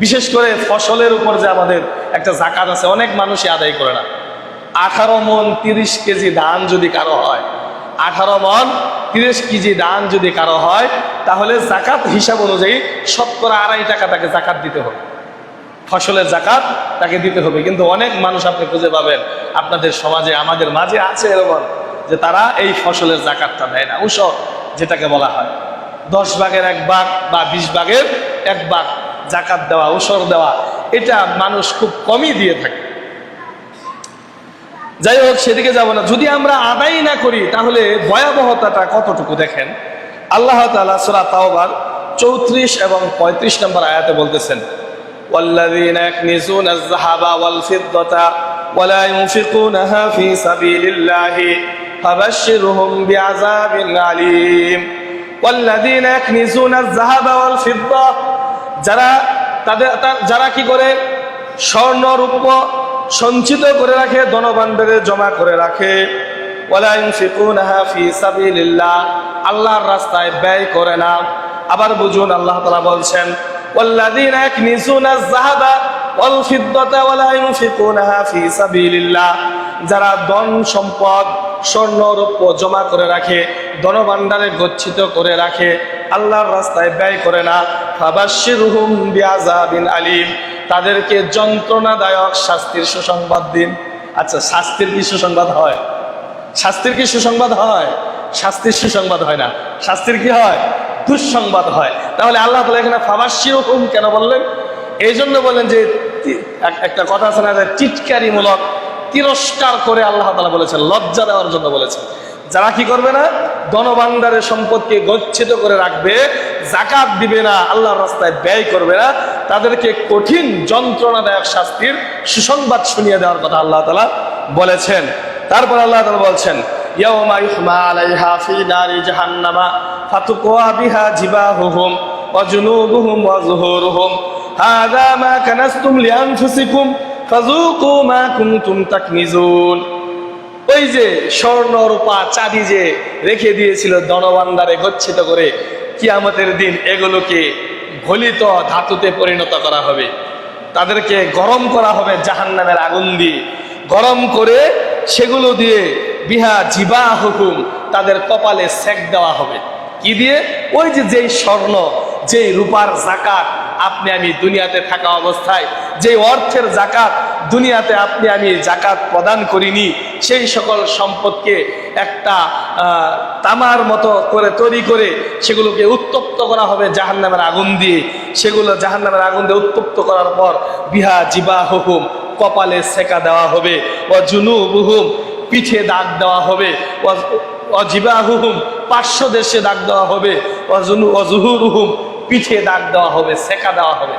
বিশেষ করে ফসলের উপর যে আমাদের একটা যাকাত আছে, অনেক মানুষই আদায় করে না। 18 মণ 30 কেজি ধান যদি কারো হয়, 18 মণ 30 কেজি ধান যদি কারো হয়, তাহলে যাকাত হিসাব অনুযায়ী শতকরা 2.5 টাকা তাকে যাকাত দিতে হবে, ফসলের যাকাত তাকে দিতে হবে। কিন্তু অনেক মানুষ আপনি খুঁজে পাবেন আপনাদের সমাজে, আমাদের মাঝে আছে এরকম, যে তারা এই ফসলের যাকাতটা দেয় না। উশর যেটাকে বলা হয়, 10 ভাগের 1 ভাগ বা 20 ভাগের 1 ভাগ যাকাত দেওয়া, উশর দেওয়া, এটা মানুষ খুব কমই দিয়ে থাকে। যাই হোক, সেদিকে যাব না। যদি আমরা আদায় না করি তাহলে ভয়াবহতাটা কতটুকু দেখেন। আল্লাহ তাআলা সূরা তাওবার 34 এবং 35 নম্বর আয়াতে বলতেছেন, ওয়াল্লাযীনা ইয়াকনিজুনা আয-যাহাবা ওয়াল ফিদ্দাতা ওয়া লা ইউনফিকুনাহা ফী সাবিলিল্লাহি ফাবাশশিরহুম বিআযাবিন আলীম। ওয়াল্লাযীনা ইয়াকনিজুনা আয-যাহাবা ওয়াল ফিদ্দা, যারা কি করে? স্বর্ণ রূপা সঞ্চিত করে রাখে, ধনভাণ্ডারে জমা করে রাখে। ওয়ালা ইউনফিকুনাহা ফী সাবিলিল্লাহ, আল্লাহর রাস্তায় ব্যয় করে না। আবার বুঝুন, আল্লাহ তাআলা বলছেন, ওয়াল্লাযীনা ইয়াকনিজুনা আয-যাহাবা ওয়াল ফিদ্দাতা ওয়া লা ইউনফিকুনাহা ফী সাবিলিল্লাহ, যারা ধন সম্পদ স্বর্ণ রৌপ্য জমা করে রাখে, ধনভাণ্ডারে গচ্ছিত করে রাখে, আল্লাহর রাস্তায় ব্যয় করে না, ফাবাশশিরহুম বিআযাবিন আলীম, তাদেরকে যন্ত্রণাদায়ক শাস্তির সুসংবাদ দিন। আচ্ছা, শাস্তির কি সুসংবাদ হয়? শাস্তির কি সুসংবাদ হয়? শাস্তির সুসংবাদ হয় না, শাস্তির কি হয়? দুঃসংবাদ হয়। তাহলে আল্লাহ তাআলা এখানে ফাবাশশিরহুম কেন বললেন? এই জন্য বললেন যে একটা কথা আছে না, যে টিটকারিমূলক তিরস্কার করে আল্লাহ তাআলা বলেছেন, লজ্জা দেওয়ার জন্য বলেছেন। যারা কি করবে না, ধনভাণ্ডারের সম্পদকে গচ্ছিত করে রাখবে, যাকাত দিবে না, আল্লাহর রাস্তায় ব্যয় করবে না, তাদেরকে কঠিন যন্ত্রণাদায়ক শাস্তির সুসংবাদ শুনিয়ে দেওয়ার কথা আল্লাহ তাআলা বলেছেন। তারপর আল্লাহ তাআলা বলছেন, ইয়াউমা ইউহমা আলাইহা ফি নারি জাহান্নামা ফাতুকওয়া বিহা জিবাহুহুম ওয়া জুনুবুহুম ওয়া যুহুরুহুম হাযা মা কানাসতুম লিআনফুসিকুম ফাযুকু মা কুনতুম তাকনিজুন। ওই যে স্বর্ণ রূপা চাঁদি যে রেখে দিয়েছিল ধনভাণ্ডারে গচ্ছিত করে, কিয়ামতের দিন এগুলোকে গলিত ধাতুতে পরিণত করা হবে, তাদেরকে গরম করা হবে জাহান্নামের আগুন দিয়ে, গরম করে সেগুলো দিয়ে বিহা জিবাহুহুম, তাদের কপালে সেক দেওয়া হবে। কি দিয়ে? ওই যে যেই স্বর্ণ, যেই রূপার যাকাত আপনি আমি দুনিয়াতে থাকা অবস্থায়, যে অর্থের যাকাত দুনিয়াতে আপনি আমি যাকাত প্রদান করিনি, সেই সকল সম্পদকে একটা তামার মতো করে তৈরি করে সেগুলোকে উত্তপ্ত করা হবে জাহান্নামের আগুন দিয়ে। সেগুলো জাহান্নামের আগুন দিয়ে উত্তপ্ত করার পর বিহা জিবাহুহুম, কপালে সেকা দেওয়া হবে, ওয়া জুনুবুহুম, পিঠে দাগ দেওয়া হবে, ওয়া জিবাহুহুম, পার্শ্বদেশে দাগ দেওয়া হবে, ওয়া যুহুরুহুম, পিঠে দাগ দেওয়া হবে, সেকা দেওয়া হবে।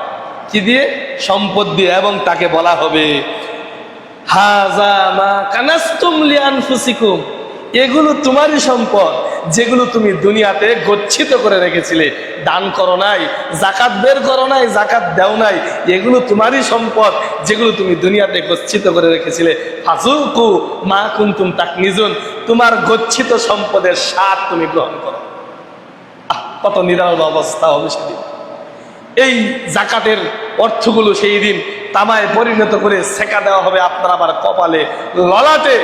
কি দিয়ে? সম্পদ দিয়ে। এবং তাকে বলা হবে, হাযা মা কানাসতুম লিআনফুসিকুম, এগুলো তোমারই সম্পদ, যেগুলো তুমি দুনিয়াতে গচ্ছিত করে রেখেছিলে, দান করো নাই, যাকাত বের করো নাই, যাকাত দাও নাই, এগুলো তোমারই সম্পদ, যেগুলো তুমি দুনিয়াতে গচ্ছিত করে রেখেছিলে। ফাযুকু মা কুনতুম তাকনিজুন, তোমার গচ্ছিত সম্পদের স্বাদ তুমি গ্রহণ করো। কত নিরাল অবস্থা হবে সেদিন। এই যাকাতের অর্থগুলো সেই দিন তামায় পরিণত করে সেকা দেওয়া হবে, আপনার আবার কপালে, ললাটে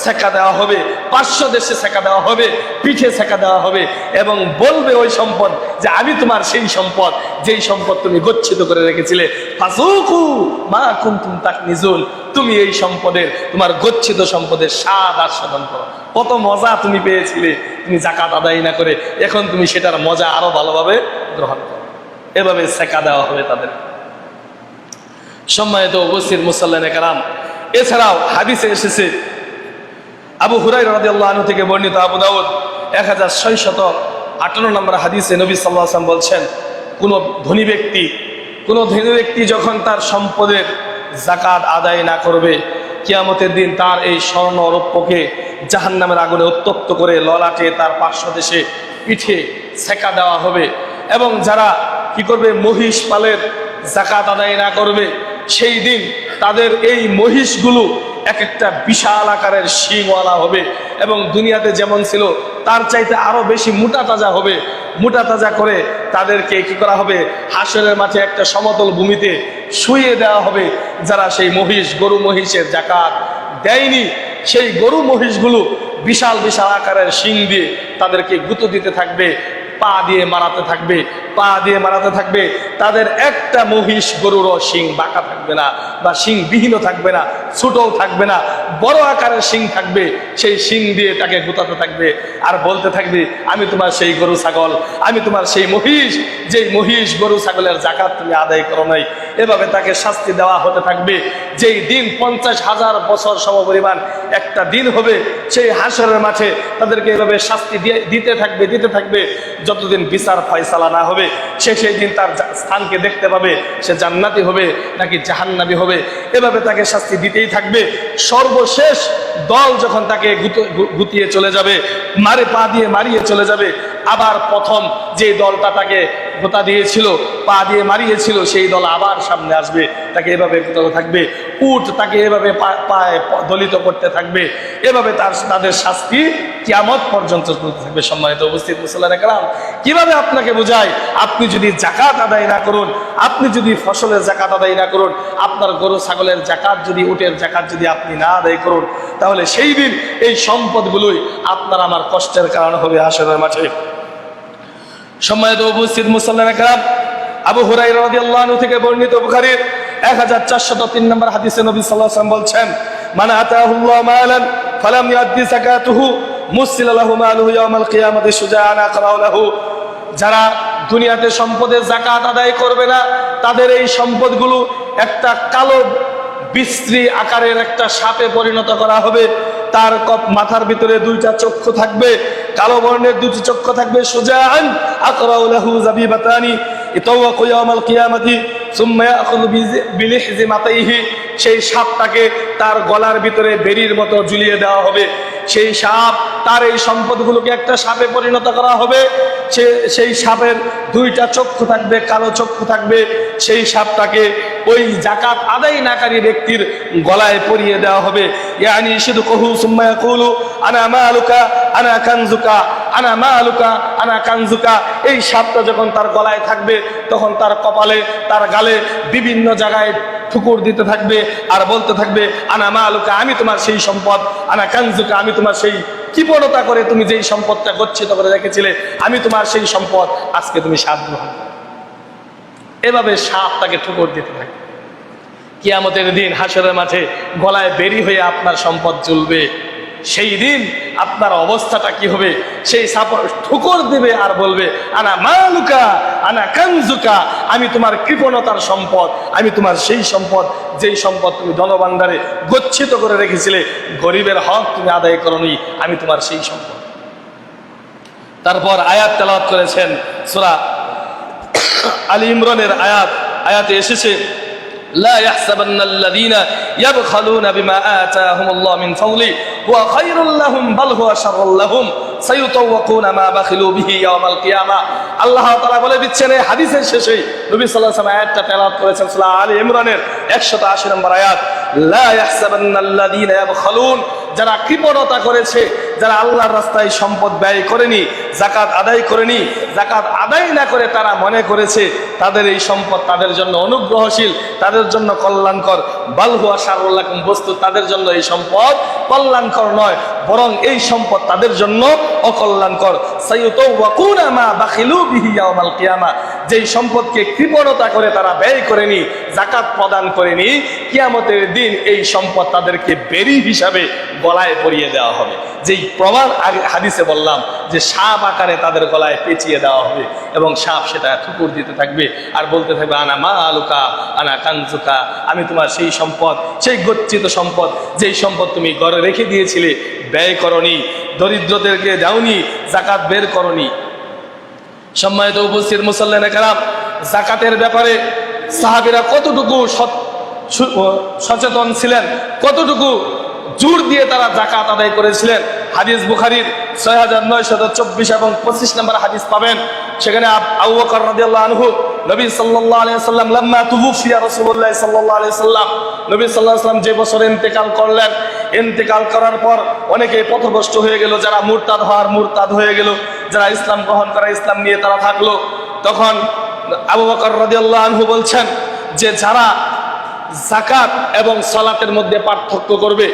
সেকা দেওয়া হবে, পার্শ্বদেশে সেকা দেওয়া হবে, পিঠে সেকা দেওয়া হবে, এবং বলবে ওই সম্পদ যে আমি তোমার সেই সম্পদ, যেই সম্পদ তুমি গচ্ছিত করে রেখেছিলে। ফাযুকু মা কুনতুম তাকনিজুন, তুমি এই সম্পদের, তোমার গচ্ছিত সম্পদের স্বাদ আস্বাদন করো। কত মজা তুমি পেয়েছিলে তুমি যাকাত আদায় না করে, এখন তুমি সেটার মজা আরো ভালোভাবে গ্রহণ করো। এভাবে সেকা দেওয়া হবে তাদের। সম্মানিত উপস্থিত মুসাল্লিনে কেরাম, এছাড়াও হাদিসে এসেছে, আবু হুরায়রা রাদিয়াল্লাহু আনহু থেকে বর্ণিত, আবু দাউদ 1658 নম্বর হাদিসে নবী সাল্লাল্লাহু আলাইহি ওয়াসাল্লাম বলছেন, কোন ধনী ব্যক্তি যখন তার সম্পদের যাকাত আদায় না করবে, কিয়ামতের দিন তার এই স্বর্ণ রৌপ্যকে জাহান্নামের আগুনে উত্তপ্ত করে ললাটে, তার পার্শ্বদেশে, পিঠে সেকা দেওয়া হবে। এবং যারা কি করবে, মহিষ পালের যাকাত আদায় না করবে, সেই দিন তাদের এই মহিষগুলো এক একটা বিশাল আকারের শিংওয়ালা হবে, এবং দুনিয়াতে যেমন ছিল তার চাইতে আরো বেশি মোটা তাজা হবে। মোটা তাজা করে তাদেরকে কি করা হবে, হাসরের মাঠে একটা সমতল ভূমিতে শুইয়ে দেওয়া হবে। যারা সেই গরু মহিষের যাকাত দেয়নি, সেই গরু মহিষগুলো বিশাল বিশাল আকারের শিং দিয়ে তাদেরকে গুঁতো দিতে থাকবে, পা দিয়ে মারাতে থাকবে। তাদের একটা মহিষ গরুরও শিং বাঁকা থাকবে না, বা শিং বিহীন থাকবে না, ছোটও থাকবে না, বড় আকারের শিং থাকবে। সেই শিং দিয়ে তাকে গুতাতে থাকবে আর বলতে থাকবে, আমি তোমার সেই গরু ছাগল, আমি তোমার সেই মহিষ, যেই মহিষ গরু ছাগলের যাকাত তুমি আদায় করো নাই। এভাবে তাকে শাস্তি দেওয়া হতে থাকবে। যেই দিন 50,000 বছর সমপরিমাণ একটা দিন হবে, সেই হাসরের মাঠে তাদেরকে এভাবে শাস্তি দিতে থাকবে যতদিন বিচার ফয়সালা না হবে। সেই দিন তার স্থানকে দেখতে পাবে, সে জান্নাতি হবে নাকি জাহান্নামী হবে। এভাবে তাকে শাস্তি দিতেই থাকবে। সর্বশেষ দল যখন তাকে গুতিয়ে চলে যাবে, পা দিয়ে মারিয়ে চলে যাবে, আবার প্রথম যে দলটা তাকে গোতা দিয়েছিল, পা দিয়ে মারিয়েছিল, সেই দল আবার সামনে আসবে, তাকে এভাবে গুতাতে থাকবে। উট তাকে এভাবে পায়ে দলিত করতে থাকবে। এভাবে তাদের শাস্তি কিয়ামত পর্যন্ত চলতে থাকবে। সম্মানিত উপস্থিত মুসল্লিনে কেরাম, কিভাবে আপনাকে বোঝায়, আপনি যদি যাকাত আদায় না করুন, আপনি যদি ফসলের যাকাত আদায় না করুন, আপনার গরু ছাগলের যাকাত যদি, উটের যাকাত যদি আপনি না আদায় করুন, তাহলে সেই দিন এই সম্পদগুলোই আপনার আমার কষ্টের কারণ হবে হাসরের মাঠে। সম্মানিত উপস্থিত মুসল্লিয়ানে কেরাম, আবু হুরায়রা রাদিয়াল্লাহু আনহু থেকে বর্ণিত বুখারীর 1403 নম্বর হাদিসে নবী সাল্লাল্লাহু আলাইহি ওয়াসাল্লাম বলছেন, মান আতাহুল্লাহু মালান ফালাম ইউদ্দি যাকাতুহু মুসিলা লাহু মালুহু ইয়াওমাল কিয়ামাতি শুজাআন আকরাউ লাহু। যারা দুনিয়াতে সম্পদের যাকাত আদায় করবে না, তাদের এই সম্পদগুলো একটা কালো বিশ্রী আকারের একটা সাপে পরিণত করা হবে। তার মাথার ভিতরে দুইটা চক্ষু থাকবে, কালো বর্ণের দুটি চক্ষু থাকবে। শুজাআন আকরাউ লাহু যাবিবাতানি ইতাওয়াকু ইয়াওমাল কিয়ামাতি সুম্মা ইয়াখুযু বিলিহজিমাতাইহি। সেই সাপটাকে তার গলার ভিতরে বেরির মতো ঝুলিয়ে দেওয়া হবে। সেই সাপ, তার এই সম্পদগুলোকে একটা সাপে পরিণত করা হবে। সেই সাপের দুইটা চক্ষু থাকবে, কালো চক্ষু থাকবে। সেই সাপটাকে ওই যাকাত আদায় নাকারী ব্যক্তির গলায় পরিয়ে দেওয়া হবে। ইয়ানি সিদকুহু সুম্মা ইয়াকুলু আনা মালুকা আনা কানজুকা আনা মালুকা আনা কানজুকা। এই সাপটা যখন তার গলায় থাকবে, তখন তার কপালে, তার গালে বিভিন্ন জায়গায় ঠুকুর দিতে থাকবে আর বলতে থাকবে, আনা মালুকা, আমি তোমার সেই সম্পদ, আনা কানজুকা, আমি তোমার সেই কৃপণতা করে তুমি যেই সম্পদটা গচ্ছিত করে রেখেছিলে, আমি তোমার সেই সম্পদ, আজকে তুমি সাপ গ্রহণ করো। এভাবে সাপ তাকে ঠুকুর দিতে থাকে। কিয়ামতের দিন হাসরের মাঠে গলায় বেরি হয়ে আপনার সম্পদ জ্বলবে। সেই দিন আপনার অবস্থাটা কি হবে? সেই সাপ ঠুকুর দিবে আর বলবে, আনা মালুকা আনা কানজুকা, আমি তোমার কৃপণতার সম্পদ, আমি তোমার সেই সম্পদ, যেই সম্পদ তুমি ধনভাণ্ডারে গচ্ছিত করে রেখেছিলে, গরিবের হক তুমি আদায় করোনি, আমি তোমার সেই সম্পদ। তারপর আয়াত তেলাওয়াত করেছেন সূরা আলী ইমরানের আয়াতে এসেছে, লা ইয়াহসাবান্নাল্লাযীনা ইয়াবখালুনা বিমা আতাহুমুল্লাহু মিন ফাদলি হুয়া খায়রুল লাহুম বাল হুয়া শাররুল লাহুম সায়ুতাওয়াকুনা মা বাখিলু বিহি ইয়াওমাল কিয়ামা। আল্লাহ তাআলা বলে দিচ্ছেন এই হাদিসের শেষে, নবী সাল্লাল্লাহু আলাইহি ওয়াসাল্লাম আয়াতটা তেলাওয়াত করেছেন সূরা আলী ইমরানের 180 নম্বর আয়াত, লা ইয়াহসাবান্নাল্লাযীনা ইয়াবখালুন, যারা কৃপণতা করেছে, যারা আল্লাহর রাস্তায় সম্পদ ব্যয় করেনি, যাকাত আদায় করেনি, যাকাত আদায় না করে তারা মনে করেছে তাদের এই সম্পদ তাদের জন্য অনুগ্রহশীল, তাদের জন্য কল্যাণকর, বাল হুয়া শাররুল লাহুম, বস্তু তাদের জন্য এই সম্পদ কল্যাণকর নয়, বরং এই সম্পদ তাদের জন্য অকল্যাণকর। সায়ুতাওয়াকুনা মা বাখিলু বিহি ইয়াওমাল কিয়ামা, যেই সম্পদকে কৃপণতা করে তারা ব্যয় করেনি, যাকাত প্রদান করেনি, কিয়ামতের দিন এই সম্পদ তাদেরকে বেরি হিসাবে গলায় পরিয়ে দেওয়া হবে। যেই প্রমাণ হাদিসে বললাম যে সাপ আকারে তাদের গলায় পেঁচিয়ে দেওয়া হবে এবং সাপ সেটা ঠুকুর দিতে থাকবে আর বলতে থাকবে, আনা মালুকা আনা কানজুকা, আমি তোমার সেই সম্পদ, সেই গচ্ছিত সম্পদ, যেই সম্পদ তুমি ঘরে রেখে দিয়েছিলে, ব্যয় করনি, দরিদ্রদেরকে দাওনি, যাকাত বের করনি। সম্মানিত উপস্থিত মুসল্লিয়ানে কেরাম, যাকাতের ব্যাপারে সাহাবীরা কতটুকু সচেতন ছিলেন, কতটুকু জোর দিয়ে তারা যাকাত আদায় করেছিলেন, হাদিস বুখারীর 6924 এবং 25 নম্বর হাদিস পাবেন। সেখানে আবু বকর রাদিয়াল্লাহু আনহু, নবী সাল্লাল্লাহু আলাইহি ওয়াসাল্লাম লাম্মা তুওফিয়া রাসূলুল্লাহ সাল্লাল্লাহু আলাইহি ওয়াসাল্লাম, নবী সাল্লাল্লাহু আলাইহি ওয়াসাল্লাম যে বছর ইন্তেকাল করলেন, ইন্তেকাল করার পর অনেকে পথভ্রষ্ট হয়ে গেল, যারা মুরতাদ হওয়ার মুরতাদ হয়ে গেল, যারা ইসলাম গ্রহণ করা ইসলাম নিয়ে তারা থাকলো। তখন আবু বকর রাদিয়াল্লাহু আনহু বলছেন যে যারা যাকাত এবং সালাতের মধ্যে পার্থক্য করবে,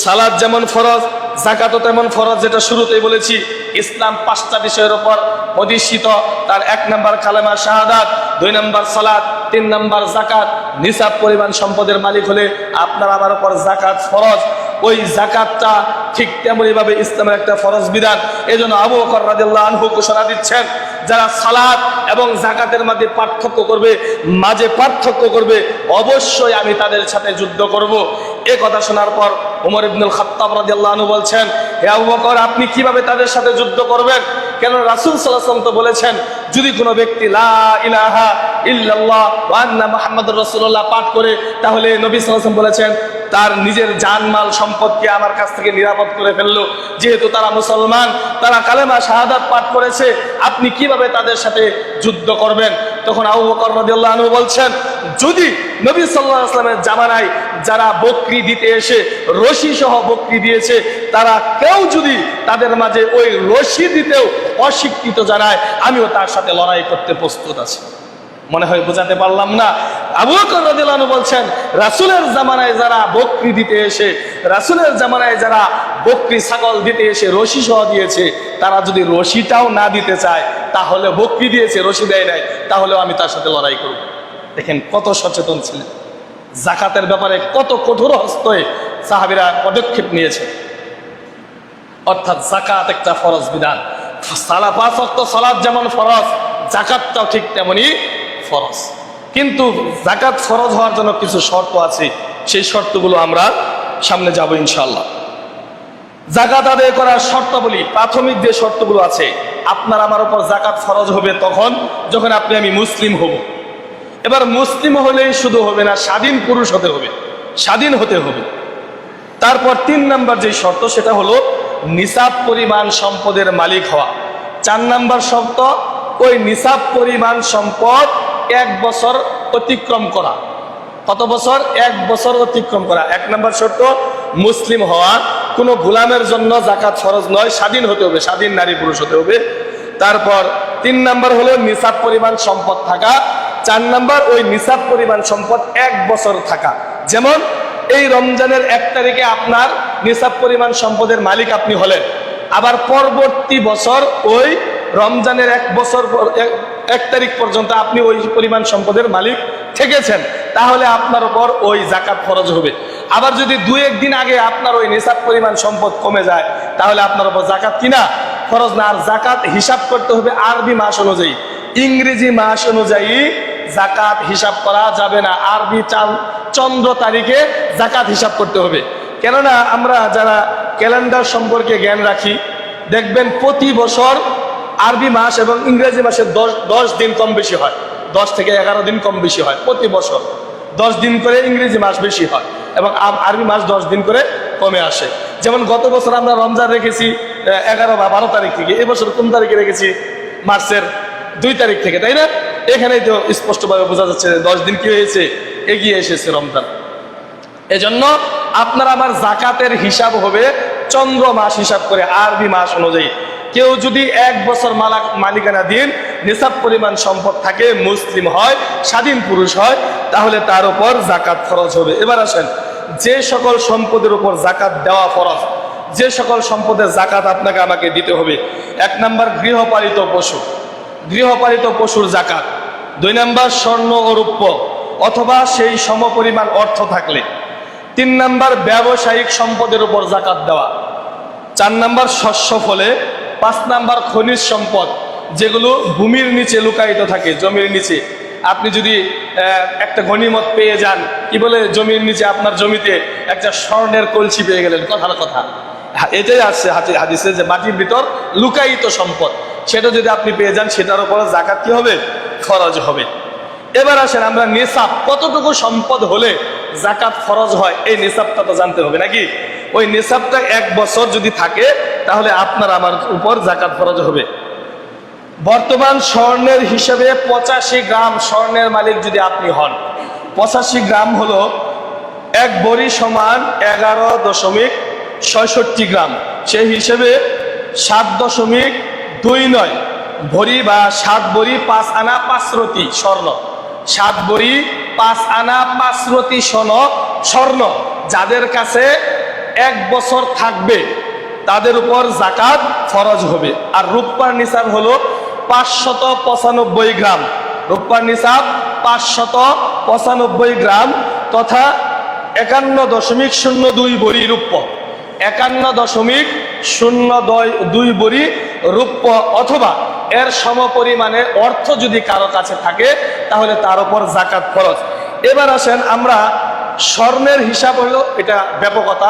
সালাত যেমন ফরজ, যাকাতও তেমন ফরজ, যেটা শুরুতেই বলেছি, ইসলাম 5টা বিষয়ের উপর অধিষ্ঠিত। তার 1 নম্বর কালেমা শাহাদাত, 2 নম্বর সালাত, 3 নম্বর যাকাত। নিসাব পরিমাণ সম্পদের মালিক হলে আপনার আমার উপর যাকাত ফরজ। ওই যাকাতটা ঠিক তেমনই ভাবে ইসলামের একটা ফরজ বিধান। এজন্য আবু বকর রাদিয়াল্লাহু আনহু ঘোষণা দিচ্ছেন, যারা সালাত এবং যাকাতের মধ্যে পার্থক্য করবে, অবশ্যই আমি তাদের সাথে যুদ্ধ করব। এই কথা শোনার পর ওমর ইবনুল খাত্তাব রাদিয়াল্লাহু আনহু বলছেন, হে আবু বকর, আপনি কিভাবে তাদের সাথে যুদ্ধ করবেন? কেন রাসূল সাল্লাল্লাহু আলাইহি ওয়াসাল্লাম তো বলেছেন, যদি কোনো ব্যক্তি লা ইলাহা ইল্লাল্লাহ ওয়া আন্না মুহাম্মাদুর রাসূলুল্লাহ পাঠ করে, তাহলে নবী সাল্লাল্লাহু আলাইহি ওয়াসাল্লাম বলেছেন তার নিজের জানমাল সম্পদকে আমার কাছ থেকে নিরাপদ করে ফেললো। যেহেতু তারা মুসলমান, তারা কালেমা শাহাদাত পাঠ করেছে, আপনি কিভাবে তাদের সাথে যুদ্ধ করবেন? তখন আবু বকর রাদিয়াল্লাহু আনহু বলছেন, যদি নবী সাল্লাল্লাহু আলাইহি ওয়াসাল্লামের জামানায় যারা বকরি দিতে এসে রশি সহ বকরি দিয়েছে, তারা কেউ যদি তাদের মাঝে ওই রশি দিতেও অস্বীকৃত জানায়, আমিও তার সাথে লড়াই করতে প্রস্তুত আছি। মনে হয় বোঝাতে পারলাম না। আবু বকর রাদিয়াল্লাহু আনহু বলছেন, রাসূলের জামানায় যারা বকরি দিতে এসে, রাসূলের জামানায় যারা বকরি ছাগল দিতে এসে রশি সহ দিয়েছে, তারা যদি রশিটাও না দিতে চায়, তাহলে বকরি দিয়েছে রশি দেয় নাই, তাহলেও আমি তার সাথে লড়াই করব। দেখেন কত সচেতন ছিলেন, যাকাতের ব্যাপারে কত কঠোর হস্তে সাহাবীরা পদক্ষেপ নিয়েছে। অর্থাৎ যাকাত একটা ফরজ বিধান। সালাত, 5 ওয়াক্ত সালাত যেমন ফরজ, যাকাতটাও ঠিক তেমনি ফরজ। কিন্তু যাকাত ফরজ হওয়ার জন্য কিছু শর্ত আছে, সেই শর্তগুলো আমরা সামনে যাব ইনশাআল্লাহ। যাকাত আদায় করার শর্তাবলী, প্রাথমিক যে শর্তগুলো আছে, আপনার আমার উপর যাকাত ফরজ হবে তখন যখন আপনি আমি মুসলিম হব। এবার মুসলিম হলেই শুধু হবে না, স্বাধীন পুরুষ হতে হবে, স্বাধীন হতে হবে। তারপর 3 নাম্বার যে শর্ত, সেটা হলো নিসাব পরিমাণ সম্পদের মালিক হওয়া। 4 নাম্বার শর্ত, ওই নিসাব পরিমাণ সম্পদ 1 বছর অতিক্রম করা। কত বছর? 1 বছর অতিক্রম করা। 1 নাম্বার শর্ত মুসলিম হওয়া। কোনো গোলামের জন্য যাকাত ফরজ নয়, স্বাধীন হতে হবে, স্বাধীন নারী পুরুষ হতে হবে। তারপর 3 নাম্বার হলো নিসাব পরিমাণ সম্পদ থাকা। 4 নাম্বার ওই নিসাব পরিমাণ সম্পদ 1 বছর থাকা। যেমন এই রমজানের 1 তারিখে আপনার নিসাব পরিমাণ সম্পদের মালিক আপনি হলেন, আবার পরবর্তী বছর ওই রমজানের 1 তারিখ পর্যন্ত আপনি ওই পরিমাণ সম্পদের মালিক থেকেছেন, তাহলে আপনার উপর ওই যাকাত ফরজ হবে। আবার যদি 2-1 দিন আগে আপনার ওই নিসাব পরিমাণ সম্পদ কমে যায়, তাহলে আপনার উপর যাকাত কিনা ফরজ না। আর যাকাত হিসাব করতে হবে আরবি মাস অনুযায়ী, ইংরেজি মাস অনুযায়ী যাকাত হিসাব করা যাবে না। আরবি চন্দ্র তারিখে যাকাত হিসাব করতে হবে। কেননা আমরা যারা ক্যালেন্ডার সম্পর্কে জ্ঞান রাখি, দেখবেন প্রতি বছর আরবি মাস এবং ইংরেজি মাসে 10 দিন কম বেশি হয়, 10 থেকে 11 দিন কম বেশি হয় প্রতি বছর। 10 দিন করে ইংরেজি মাস বেশি হয় এবং আরবি মাস 10 দিন করে কমে আসে। যেমন গত বছর আমরা রমজান রেখেছি 11 বা 12 তারিখ থেকে, এবছর কোন তারিখে রেখেছি? মার্চের 2 তারিখ থেকে, তাই না? এখানেই তো স্পষ্টভাবে বোঝা যাচ্ছে 10 দিন কি হয়েছে, এগিয়ে এসেছে রমজান। এজন্য আপনার আমার যাকাতের হিসাব হবে চন্দ্র মাস হিসাব করে, আরবি মাস অনুযায়ী। কেউ যদি 1 বছর মালিকানা দিন নিসাব পরিমাণ সম্পদ থাকে, মুসলিম হয়, স্বাধীন পুরুষ হয়, তাহলে তার উপর যাকাত ফরজ হবে। এবার আসেন, যে সকল সম্পদের উপর যাকাত দেওয়া ফরজ, যে সকল সম্পদের যাকাত আপনাকে আমাকে দিতে হবে। 1 নাম্বার গৃহপালিত পশু, গৃহপালিত পশুর যাকাত। 2 নাম্বার স্বর্ণ ও রৌপ্য অথবা সেই সমপরিমাণ অর্থ থাকলে। 3 নাম্বার ব্যবসায়িক সম্পদের উপর যাকাত দেওয়া। 4 নাম্বার শস্য ফলে। 5 নাম্বার খনিজ সম্পদ, যেগুলো ভূমির নিচে লুকায়িত থাকে, জমির নিচে। আপনি যদি একটা গনিমত পেয়ে যান, কি বলে, জমির নিচে আপনার জমিতে একটা স্বর্ণের কলসি পেয়ে গেলেন, কথার কথা, এটাই আসছে হাদিসে যে মাটির ভিতর লুকায়িত সম্পদ, সেটা যদি আপনি পেয়ে যান, সেটার উপর যাকাত কি হবে? ফরজ হবে। এবার আসেন, আমরা নিসাব, কতটুকু সম্পদ হলে যাকাত ফরজ হয়, এই নিসাবটা তো জানতে হবে নাকি? ওই নিসাবটা 1 বছর যদি থাকে, তাহলে আপনার আমার উপর যাকাত ফরজ হবে। বর্তমান স্বর্ণের হিসেবে 85 গ্রাম স্বর্ণের মালিক যদি আপনি হন, 85 গ্রাম হলো 1 ভরি সমান 11.69 গ্রাম। সেই হিসেবে 7.29 ভরি বা 7 ভরি 5 আনা 5 রতি স্বর্ণ, 7 ভরি 5 আনা 5 রতি স্বর্ণ যাদের কাছে 1 বছর থাকবে, তাদের উপর যাকাত ফরজ হবে। আর রূপার নিসাব হলো 595 গ্রাম, রূপার নিসাব 595 গ্রাম তথা 51.02 ভরি রূপ্য, 51.02 ভরি রূপ্য অথবা এর সমপরিমাণে অর্থ যদি কারো কাছে থাকে, তাহলে তার উপর যাকাত ফরজ। এবার আসেন, আমরা স্বর্ণের হিসাব হলো, এটা ব্যাপকতা,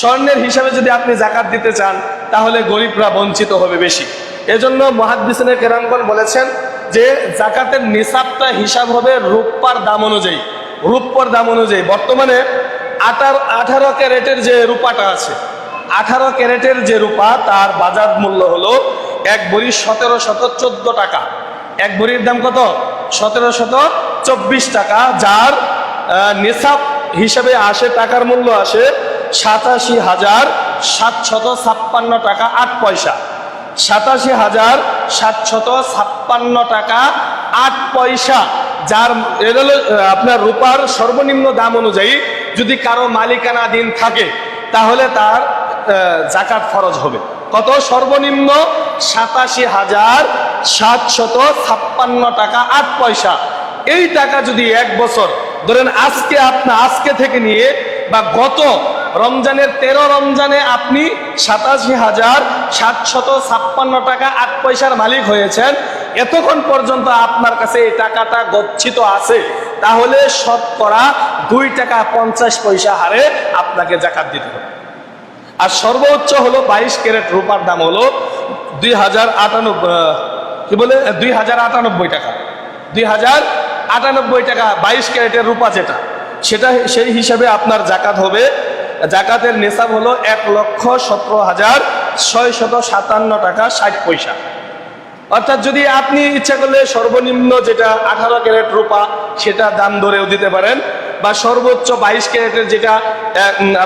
স্বর্ণের হিসাবে যদি আপনি যাকাত দিতে চান, তাহলে গরিবরা বঞ্চিত হবে বেশি। এজন্য মুহাদ্দিসিনে কেরামগণ বলেছেন যে যাকাতের নিসাবটা হিসাব হবে রূপার দাম অনুযায়ী, রূপার দাম অনুযায়ী। বর্তমানে 18 ক্যারেটের যে রূপাটা আছে, 18 ক্যারেটের যে রূপা, তার বাজার মূল্য হলো 1 ভরি 1714 টাকা। 1 ভরির দাম কত? 1724 টাকা, যার নিসাব হিসাবে আসে, টাকার মূল্য আসে 87,756 টাকা 8 পয়সা। 87,756 টাকা 8 পয়সা যার এর হলো আপনার রূপার সর্বনিম্ন দাম অনুযায়ী যদি কারো মালিকানাধীন থাকে তাহলে তার জাকাত ফরজ হবে। কত? সর্বনিম্ন 87,756 টাকা 8 পয়সা। এই টাকা যদি এক বছর ধরেন আজকে থেকে নিয়ে বা গত রমজানের 13 রমজানে আপনি 87,756 টাকা 8 পয়সার মালিক হয়েছেন, এতক্ষণ পর্যন্ত আপনার কাছে এই টাকাটা গচ্ছিত আছে, তাহলে শতকরা 2 টাকা 50 পয়সা হারে আপনাকে জাকাত দিতে হবে। আর সর্বোচ্চ হলো 22 ক্যারেট রূপার দাম হলো 2098 টাকা। 2098 টাকা 22 ক্যারেটের রূপা যেটা, সেটা সেই হিসাবে আপনার জাকাত হবে। জাকাতের নিসাব হলো 1,17,657 টাকা 60 পয়সা। অর্থাৎ যদি আপনি ইচ্ছা করলে সর্বনিম্ন যেটা 18 ক্যারেট রূপা সেটা দাম ধরেও দিতে পারেন, বা সর্বোচ্চ 22 ক্যারেটের যেটা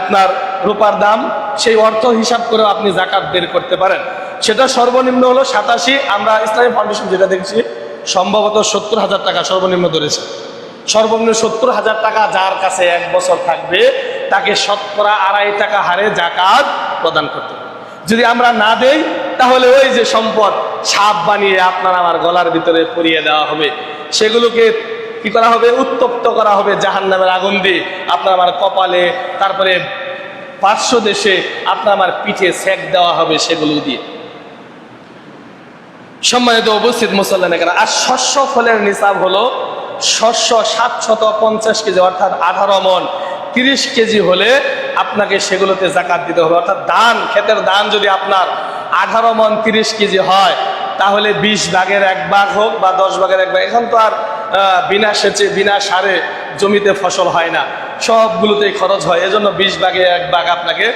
আপনার রূপার দাম সেই অর্থ হিসাব করেও আপনি জাকাত বের করতে পারেন। সেটা সর্বনিম্ন হলো 87, আমরা ইসলামী ফাউন্ডেশন যেটা দেখছি সম্ভবত 70,000 টাকা সর্বনিম্ন ধরেছে। সর্বনিম্ন 70,000 টাকা যার কাছে এক বছর থাকবে তাকে শতকরা 2.5 টাকা হারে জাকাত প্রদান করতে হবে। যদি আমরা না দেই তাহলে ওই যে সম্পদ সাপ বানিয়ে আপনার আমার গলার ভিতরে পুরিয়ে দেওয়া হবে, সেগুলোকে কি করা হবে? উত্তপ্ত করা হবে জাহান্নামের আগুন দিয়ে, আপনার আমার কপালে, তারপরে 500 দেশে আপনার আমার পিঠে সেক দেওয়া হবে সেগুলো দিয়ে। সম্মানিত উপস্থিত মুসল্লিয়ান, আর শস্য ফলের নিসাব হলো শস্য 750 কেজি, অর্থাৎ 18 মণ 30 কেজি হলে আপনাকে সেগুলোতে জাকাত দিতে হবে। অর্থাৎ ধান, ক্ষেতের ধান যদি আপনার 18 মণ 30 কেজি হয় তাহলে 20 ভাগের 1 ভাগ হোক বা 10 ভাগের 1 ভাগ, এখন তো আর বিনা সেচে বিনা সারে জমিতে ফসল হয় না, সবগুলোতেই খরচ হয়, এজন্য 20 ভাগের 1 ভাগ আপনাকে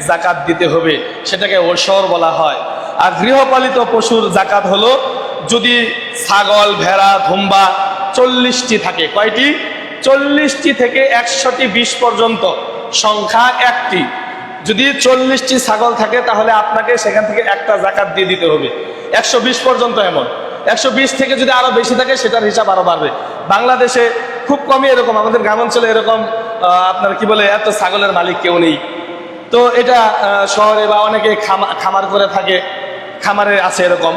জাকাত দিতে হবে, সেটাকে ওশর বলা হয়। আর গৃহপালিত পশুর জাকাত হলো যদি ছাগল, ভেড়া, ধুম্বা 40টি থাকে। কয়টি? 40টি থেকে 120 পর্যন্ত সংখ্যা একটি। যদি 40টি ছাগল থাকে তাহলে আপনাকে সেখান থেকে একটা জাকাত দিয়ে দিতে হবে। 120 পর্যন্ত এমন, 120 থেকে যদি আরো বেশি থাকে সেটার হিসাব আরো বাড়বে। বাংলাদেশে খুব কমই এরকম, আমাদের গ্রামাঞ্চলে এরকম আপনার কি বলে এত ছাগলের মালিক কেউ নেই। তো এটা শহরে বা অনেকে খামার করে থাকে, খামারে আছে এরকম।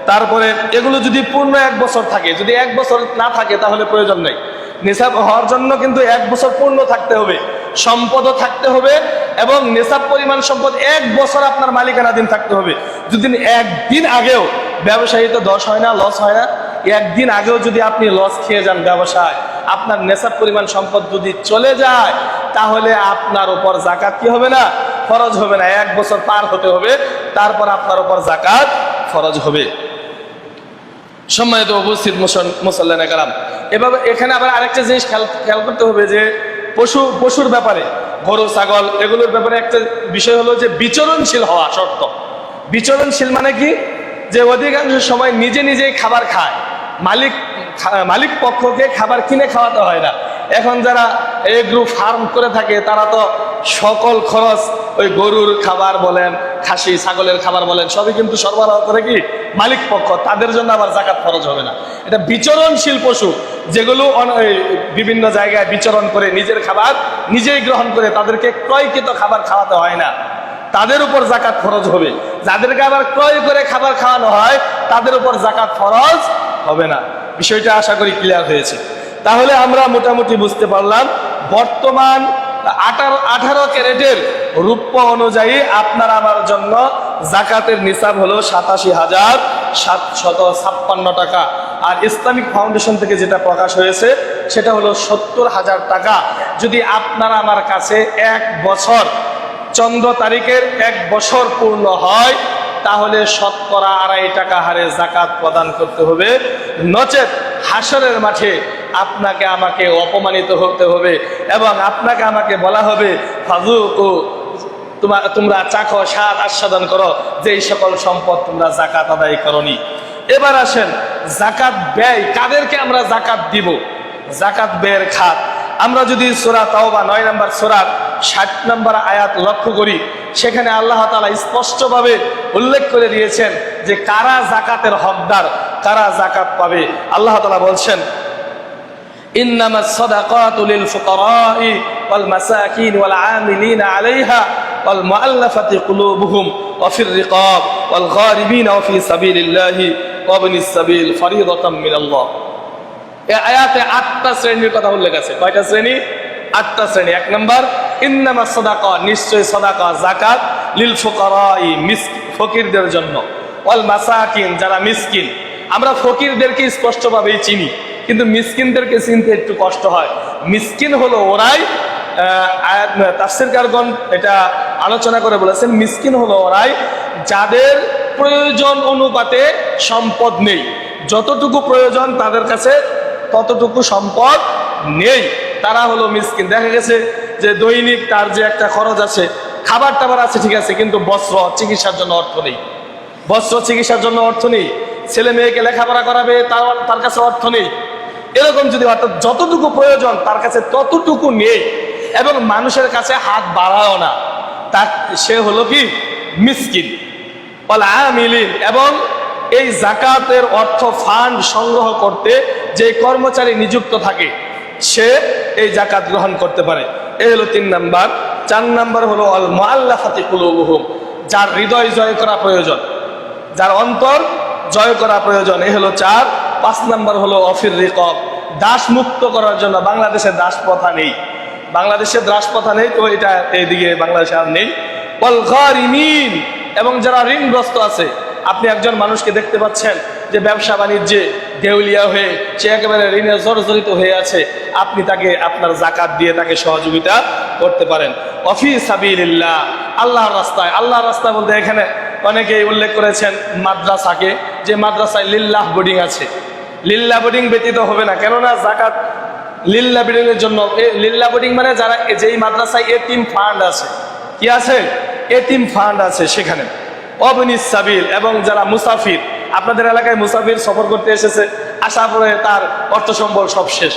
তারপরে এগুলো যদি পূর্ণ 1 বছর থাকে, যদি 1 বছর না থাকে তাহলে প্রয়োজন নেই। নিসাব হওয়ার জন্য কিন্তু 1 বছর পূর্ণ থাকতে হবে, সম্পদও থাকতে হবে, এবং নিসাব পরিমাণ সম্পদ 1 বছর আপনার মালিকানাধীন থাকতে হবে। যদি একদিন আগেও, ব্যবসায়ী তো দোষ হয় না, লস হয় না, একদিন আগেও যদি আপনি লস খেয়ে যান ব্যবসায়, আপনার নিসাব পরিমাণ সম্পদ যদি চলে যায় তাহলে আপনার উপর জাকাত কি হবে না? ফরজ হবে না। 1 বছর পার হতে হবে, তারপর আপনার উপর জাকাত ফরজ হবে। সম্মানিত উপস্থিত মুসল্লিয়ান কেরাম, এভাবে এখানে আবার আরেকটা জিনিস খেয়াল করতে হবে যে পশুর ব্যাপারে, গরু, ছাগল, এগুলোর ব্যাপারে একটা বিষয় হলো যে বিচরণশীল হওয়া শর্ত। বিচরণশীল মানে কি? যে অধিকাংশ সময় নিজে নিজেই খাবার খায়, মালিক পক্ষকে খাবার কিনে খাওয়াতে হয় না। এখন যারা এগ্রো ফার্ম করে থাকে তারা তো সকল খরচ ওই গরুর খাবার বলেন, খাসি ছাগলের খাবার বলেন, সবই কিন্তু সরবরাহ করে কি মালিক পক্ষ, তাদের জন্য আবার জাকাত খরচ হবে না। এটা বিচরণশীল পশু, যেগুলো বিভিন্ন জায়গায় বিচরণ করে নিজের খাবার নিজেই গ্রহণ করে, তাদেরকে ক্রয়কৃত খাবার খাওয়াতে হয় না, তাদের উপর জাকাত ফরজ হবে। যাদেরকে আবার ক্রয় করে খাবার খাওয়ানো হয় তাদের উপর জাকাত ফরজ হবে না। বিষয়টা আশা করি ক্লিয়ার হয়েছে। তাহলে আমরা মোটামুটি বুঝতে পারলাম বর্তমান 18 ক্যারেটের রূপ্য অনুযায়ী আপনার আমার জন্য জাকাতের নিসাব হলো 87,756 টাকা। আর ইসলামিক ফাউন্ডেশন থেকে যেটা প্রকাশ হয়েছে সেটা হলো 70,000 টাকা। যদি আপনার আমার কাছে 1 বছর চন্দ্র তারিখের 1 বছর পূর্ণ হয় তাহলে শতকরা 2.5 টাকা হারে জাকাত প্রদান করতে হবে, নচেত হাসরের মাঠে আপনাকে আমাকে অপমানিত হতে হবে এবং আপনাকে আমাকে বলা হবে ফাজুকু, তোমরা চাখো, স্বাদ আস্বাদন করো যেই সকল সম্পদ তোমরা জাকাত আদায় করনি। এবার আসেন জাকাত ব্যয়, কাদেরকে আমরা জাকাত দিব? জাকাত ব্যয়ের খাত আমরা যদি সূরা তাওবা 9 নম্বর সূরার 60 নম্বর আয়াত লক্ষ্য করি, সেখানে আল্লাহ তাআলা স্পষ্টভাবে উল্লেখ করে দিয়েছেন যে কারা জাকাতের হকদার, কারা জাকাত পাবে। আল্লাহ তাআলা বলছেন ইন্নামাস সাদাকাতু লিল ফুকারাই ওয়াল মাসাকিন ওয়াল আমিলিনা আলাইহা ওয়াল মুআল্লাফাতি কুলুবুহুম ওয়া ফির রিকাব ওয়াল গারিবিনা ওয়া ফি সাবিলিল্লাহি ওয়া ইবনিস সাবিল ফরিদাতাম মিনাল্লাহ। এই আয়াতে 8টা শ্রেণীর কথা উল্লেখ আছে। কয়টা শ্রেণী? 8টা শ্রেণী। 1 নাম্বার, ইন্নামাস সাদাকা, নিশ্চয় সাদাকা যাকাত, লিল ফুকারাই, ফকিরদের জন্য, ওয়াল মাসাকিন, যারা মিসকিন। আমরা ফকিরদেরকে স্পষ্টভাবেই চিনি, কিন্তু মিসকিনদেরকে চিনতে একটু কষ্ট হয়। মিসকিন হলো ওরাই, তাফসীরকারগণ এটা আলোচনা করে বলেছেন, মিসকিন হলো ওরাই যাদের প্রয়োজন অনুপাতে সম্পদ নেই। যতটুকু প্রয়োজন তাদের কাছে ততটুকু সম্পদ নেই, তারা হলো মিসকিন। দেখা গেছে যে দৈনিক তার যে একটা খরচ আছে, খাবার টাবার আছে ঠিক আছে, কিন্তু বস্ত্র চিকিৎসার জন্য অর্থ নেই। বস্ত্র চিকিৎসার জন্য অর্থ নেই, ছেলে মেয়েকে লেখাপড়া করাবে তার কাছে অর্থ নেই। এরকম যদি অর্থাৎ যতটুকু প্রয়োজন তার কাছে ততটুকু নেই, এবং মানুষের কাছে হাত বাড়াও না, তার সে হলো কি মিসকিন। ওয়াল আমিলিন, এবং এই যাকাতের অর্থ ফান্ড সংগ্রহ করতে যে কর্মচারী নিযুক্ত থাকে সে এই যাকাত গ্রহণ করতে পারে। এই হলো 3 নাম্বার। 4 নাম্বার হলো আল মুআল্লাফাতি কুলুবুহুম, যার হৃদয় জয় করা প্রয়োজন, যার অন্তর জয় করা প্রয়োজন। এই হলো 4। 5 নাম্বার হলো অফির রিকাব, দাস মুক্ত করার জন্য। বাংলাদেশে দাস প্রথা নেই, বাংলাদেশে দাস প্রথা নেই, তো এটা এইদিকে বাংলাদেশে আর নেই। ওয়াল গারিমিন, এবং যারা ঋণগ্রস্ত আছে। আপনি একজন মানুষকে দেখতে পাচ্ছেন যে ব্যবসা বাণিজ্যে দেউলিয়া হয়ে সে একেবারে ঋণে জর্জরিত হয়ে আছে, আপনি তাকে আপনার যাকাত দিয়ে তাকে সহযোগিতা করতে পারেন। ওয়াফি সাবিলিল্লাহ, আল্লাহর রাস্তায়। আল্লাহর রাস্তা বলতে এখানে অনেকেই উল্লেখ করেছেন মাদ্রাসাকে, যে মাদ্রাসায় লিল্লাহ বোর্ডিং আছে। লিল্লাহ বোর্ডিং ব্যতীত হবে না, কেননা যাকাত লিল্লাহ বোর্ডিং এর জন্য। লিল্লাহ বোর্ডিং মানে যারা, যেই মাদ্রাসায় এতিম ফান্ড আছে, কি আছে? এতিম ফান্ড আছে সেখানে। ইবনিস সাবিল, এবং যারা মুসাফির, আপনাদের এলাকায় মুসাফির সফর করতে এসেছে, আসার পরে তার অর্থ সম্বল সব শেষ,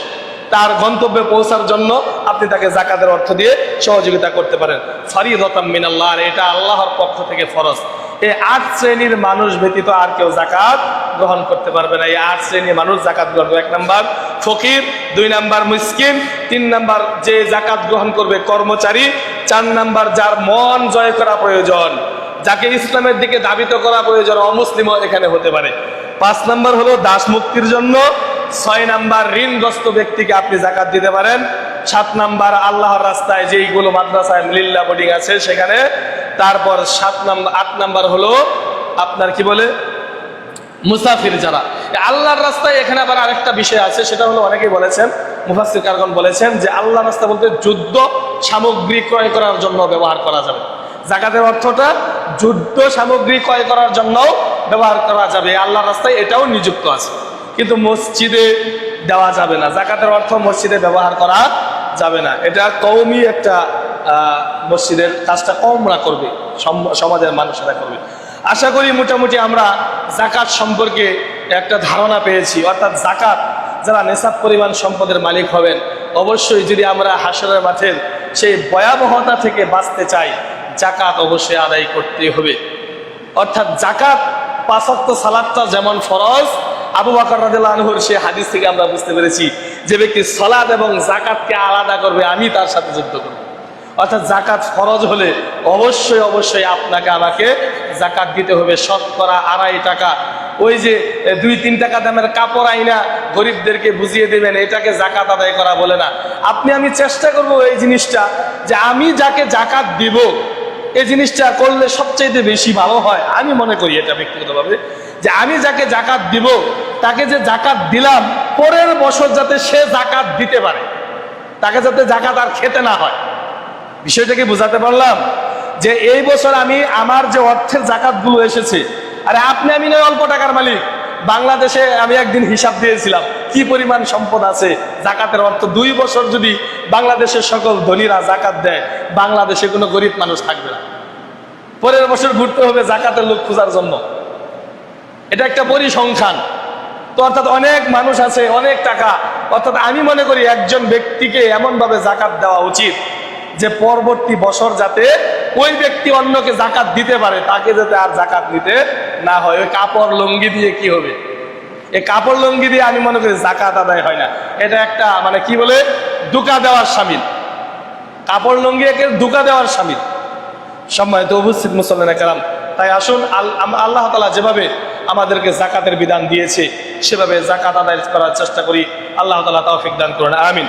তার গন্তব্যে পৌঁছার জন্য আপনি তাকে যাকাতের অর্থ দিয়ে সহযোগিতা করতে পারেন। ফরিদাতাম মিনাল্লাহ, এটা আল্লাহর পক্ষ থেকে ফরজ। এই 8 শ্রেণীর মানুষ ব্যতীত আর কেউ যাকাত গ্রহণ করতে পারবে না। এই 8 শ্রেণীর মানুষ যাকাত গ্রহণ করবে। 1 নাম্বার ফকির, 2 নাম্বার মিসকিন, 3 নাম্বার যে যাকাত গ্রহণ করবে কর্মচারী, 4 নাম্বার যার মন জয় করা প্রয়োজন, যাকে ইসলামের দিকে ধাবিত করা প্রয়োজন, অমুসলিমও এখানে হতে পারে। 5 নাম্বার হলো দাস মুক্তির জন্য। 6 নাম্বার ঋণগ্রস্ত ব্যক্তিকে আপনি যাকাত দিতে পারেন। 7 নাম্বার আল্লাহর রাস্তায় যেইগুলো মাদ্রাসায় লিল্লাহ বোর্ডিং আছে সেখানে। তারপর 8 নাম্বার হলো আপনার কি বলে মুসাফির যারা। আল্লাহর রাস্তায় এখানে আবার আরেকটা বিষয় আছে, সেটা হলো অনেকেই বলেছেন, মুফাসসিরগণ বলেছেন যে আল্লাহর রাস্তা বলতে যুদ্ধ সামগ্রী ক্রয় করার জন্য ব্যবহার করা যাবে। যাকাতের অর্থটা যুদ্ধ সামগ্রী ক্রয় করার জন্য ব্যবহার করা যাবে, আল্লাহর রাস্তায় এটাও নিযুক্ত আছে। কিন্তু মসজিদে দেওয়া যাবে না, যাকাতের অর্থ মসজিদে ব্যবহার করা যাবে না। এটা কওমি একটা মসজিদের কাজটা কমরা করবে, সমাজের মানুষেরা করবে। আশা করি মোটামুটি আমরা যাকাত সম্পর্কে একটা ধারণা পেয়েছি। অর্থাৎ যাকাত, যারা নেশাব পরিমাণ সম্পদের মালিক হবেন, অবশ্যই যদি আমরা হাসরের মাঠের সেই ভয়াবহতা থেকে বাঁচতে চাই, যাকাত অবশ্যই আদায় করতে হবে। অর্থাৎ যাকাত 5 ওয়াক্ত সালাতটা যেমন ফরজ, আবু বকর রাদিয়াল্লাহু আনহুর সেই হাদিস থেকে আমরা বুঝতে পেরেছি যে ব্যক্তি সালাত এবং যাকাতকে আলাদা করবে, আমি তার সাথে যুদ্ধ করব। অর্থাৎ যাকাত ফরজ হলে অবশ্যই অবশ্যই আপনাকে আমাকে যাকাত দিতে হবে। শতকরা 2.5 টাকা, ওই যে 2-3 টাকা দামের কাপড় আইনা গরিবদেরকে বুঝিয়ে দেবেন, এটাকে যাকাত আদায় করা বলে না। আমি চেষ্টা করব এই জিনিসটা, যে আমি যাকে যাকাত দিব এই জিনিসটা করলে সবচাইতে বেশি ভালো হয়। আমি মনে করি এটা ব্যক্তিগতভাবে, যে আমি যাকে যাকাত দিব তাকে যে যাকাত দিলাম, পরের বছর যাতে সে যাকাত দিতে পারে, তাকে যাতে যাকাত আর খেতে না হয়। বিষয়টাকে বোঝাতে পারলাম? যে এই বছর আমি আমার যে অর্থের যাকাতগুলো এসেছে, আরে আমি নয় অল্প টাকার মালিক, বাংলাদেশে আমি একদিন হিসাব দিয়েছিলাম কি পরিমাণ সম্পদ আছে যাকাতের অর্থ। 2 বছর যদি বাংলাদেশের সকল ধনীরা যাকাত দেয়, বাংলাদেশে কোনো গরিব মানুষ থাকবে না। পরের বছর ঘুরতে হবে যাকাতের লোক খোঁজার জন্য। এটা একটা পরিসংখ্যান। তো অর্থাৎ অনেক মানুষ আছে, অনেক টাকা। অর্থাৎ আমি মনে করি একজন ব্যক্তিকে এমনভাবে যাকাত দেওয়া উচিত যে পরবর্তী বছর যাতে ওই ব্যক্তি অন্যকে যাকাত দিতে পারে, তাকে যাতে আর যাকাত নিতে না হয়। ওই কাপড় লুঙ্গি দিয়ে কি হবে? এই কাপড় লুঙ্গি দিয়ে আমি মনে করি যাকাত আদায় হয় না, এটা একটা মানে কি বলে ধোঁকা দেওয়ার শামিল। কাপড় লুঙ্গি একে ধোঁকা দেওয়ার শামিল। সম্মানিত উপস্থিত মুসল্লিনা কেরাম, তাই আসুন আল্লাহ তাআলা যেভাবে আমাদেরকে যাকাতের বিধান দিয়েছে সেভাবে যাকাত আদায় করার চেষ্টা করি। আল্লাহ তাআলা তৌফিক দান করুন, আমিন।